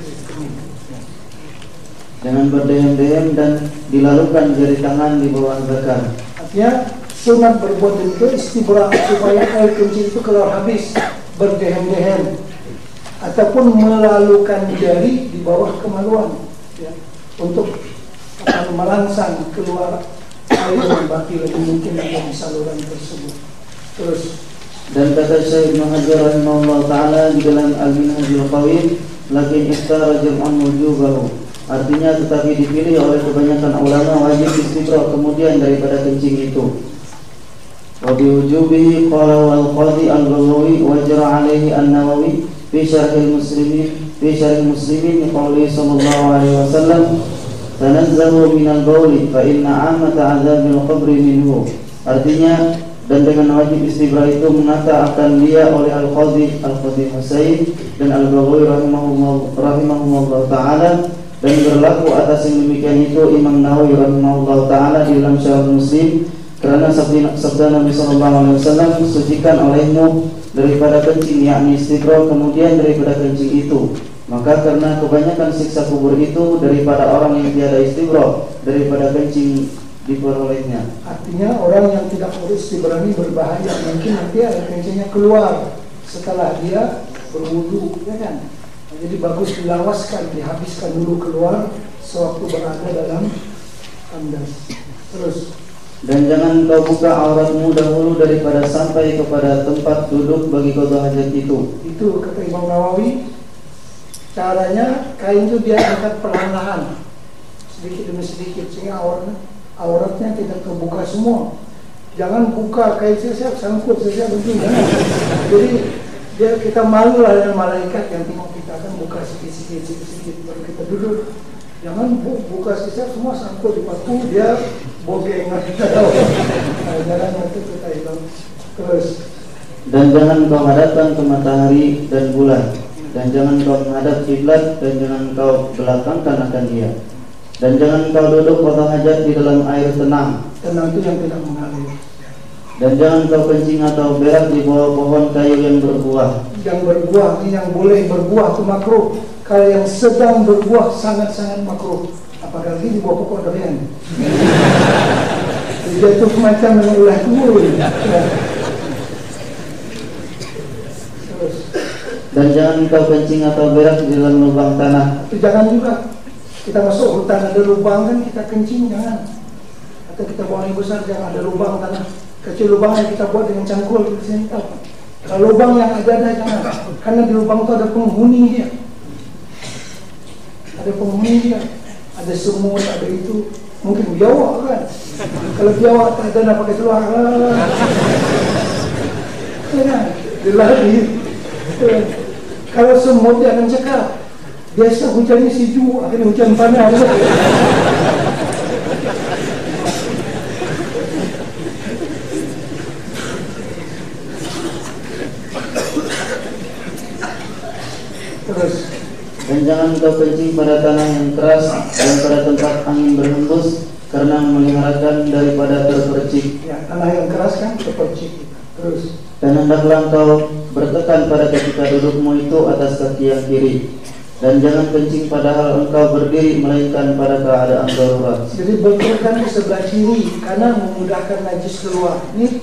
Jangan berdeham-deham dan dilalukan jari tangan di bawah zakar. Artinya sunat berbuat demikian istibra supaya air kecil itu keluar habis, berdehem-dehem ataupun melalukan jari di bawah kemaluan ya, untuk merangsang keluar air yang baki lebih mungkin ada di saluran tersebut. Terus. Dan kata Syekh Ibnu Hajar rahimahullah taala di dalam Al-Minhajul Qawim, lakin ikhtara jam'un wujubahu. Artinya tetapi dipilih oleh kebanyakan ulama wajib istibra kemudian daripada kencing itu. Wa bi wujubihi qala wal qadi al-Baghawi wa jara alaihi an-Nawawi fi syarhil muslimin qawli sallallahu alaihi wasallam tanazzahu minal bauli fa inna amata azabil qabri minhu. Artinya, dan dengan wajib istibra itu mengata akan dia oleh Al-Qadhi Husain dan Al-Baghawi rahimahumullah ta'ala, dan berlaku atas yang demikian itu Imam Nawawi rahimahullah ta'ala di dalam Syarah Muslim, karena sabda Nabi SAW, sucikan olehmu daripada kencing, yakni istibra kemudian daripada kencing itu. Maka karena kebanyakan siksa kubur itu daripada orang yang tiada istibra, daripada kencing diperolehnya. Artinya orang yang tidak beristibra ini berbahaya, mungkin nanti air kencingnya keluar setelah dia berwudu, ya kan? Jadi bagus dilawaskan, dihabiskan dulu keluar sewaktu berada dalam tandas. Terus. Dan jangan kau buka auratmu dahulu daripada sampai kepada tempat duduk bagi qada hajat itu. Itu kata Imam Nawawi. Caranya kain itu dia angkat perlahan-lahan, sedikit demi sedikit, sehingga auratnya tidak terbuka semua. Jangan buka kain siap sangkut begini. Jadi kita malu lah dengan malaikat yang tengok kita, kan buka sedikit baru kita duduk. Jangan buka siap semua sangkut di paku, dia bogeng kita tahu. Jangan itu kita hilang. Terus. Dan jangan kau hadapkan ke matahari dan bulan. Dan jangan kau menghadap kiblat, dan jangan kau belakangkan akan dia. Dan jangan kau duduk qada hajat di dalam air tenang. Tenang itu yang tidak mengalir. Dan jangan kau kencing atau berak di bawah pohon kayu yang berbuah. Yang berbuah ini yang boleh berbuah itu makruh. Kalau yang sedang berbuah sangat-sangat makruh. Apalagi di bawah pokok durian. Dia itu semacam mengulah dulu. Dan jangan kau kencing atau berak di dalam lubang tanah. Itu jangan juga. Kita masuk hutan ada lubang kan kita kencing, jangan. Atau kita buang air besar, jangan ada lubang tanah. Kecil lubang yang kita buat dengan cangkul kita sini tahu. Kalau lubang yang ada jangan. Karena di lubang itu ada penghuni dia. Ada penghuni dia. Ada semut, ada itu. Mungkin biawak kan. Kalau biawak tak ada nak pakai telur. Kan? Dia lari. Kalau semut dia akan cakap, biasa hujannya sejuk, akhirnya hujan panas. Terus. Dan jangan kau kencing pada tanah yang keras dan pada tempat angin berhembus, karena memeliharakan daripada terpercik. Ya, tanah yang keras kan terpercik. Terus. Dan hendaklah kau bertekan pada ketika dudukmu itu atas kaki yang kiri. Dan jangan kencing padahal engkau berdiri, melainkan pada keadaan darurat. Jadi bertekan di sebelah kiri karena memudahkan najis keluar. Ini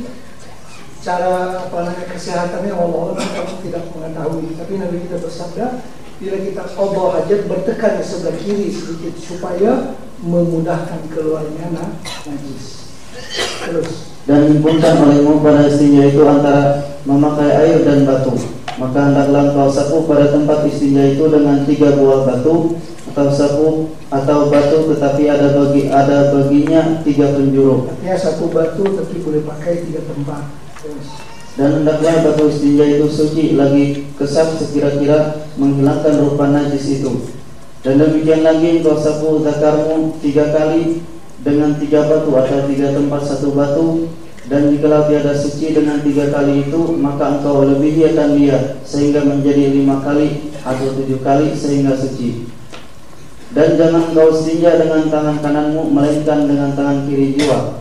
cara kesehatannya Allah tidak mengetahui. Tapi Nabi kita bersabda, bila kita qada hajat bertekan di sebelah kiri sedikit supaya memudahkan keluarnya najis. Terus. Dan himpunkan olehmu pada istinja itu antara memakai air dan batu. Maka hendaklah kau sapu pada tempat istinja itu dengan 3 buah batu, atau sapu atau batu tetapi ada baginya 3 penjuru. Artinya 1 batu tapi boleh pakai 3 tempat. Dan hendaklah batu istinja itu suci lagi kesap sekira-kira menghilangkan rupa najis itu. Dan demikian lagi kau sapu zakarmu 3 kali dengan 3 batu atau 3 tempat 1 batu. Dan jikalau tiada suci dengan 3 kali itu, maka engkau lebihi akan dia sehingga menjadi 5 kali atau 7 kali sehingga suci. Dan jangan kau istinja dengan tangan kananmu, melainkan dengan tangan kiri jua.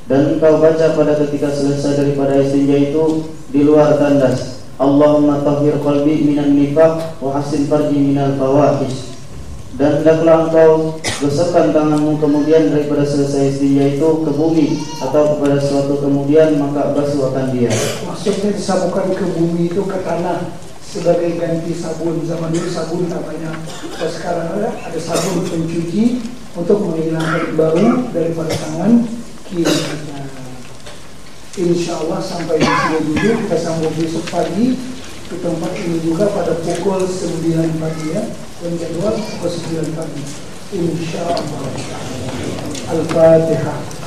Dan engkau baca pada ketika selesai daripada istinja itu di luar tandas, Allahumma tahhir qalbi minan nifaq wa hasin farji minal fawahish. Dan hendaklah engkau gosokkan tanganmu kemudian daripada selesai istinja itu ke bumi atau kepada suatu kemudian, maka basuh akan dia. Maksudnya disabukan ke bumi itu ke tanah sebagai ganti sabun. Zaman dulu sabun tak banyak. Sekarang ada sabun pencuci untuk menghilangkan bau daripada tangan. kita. Insya Allah sampai di sini dulu, kita sambung besok pagi ke tempat ini juga pada pukul 9 pagi ya, dan jadwal pukul 9 pagi. Insya Allah. Al-Fatihah.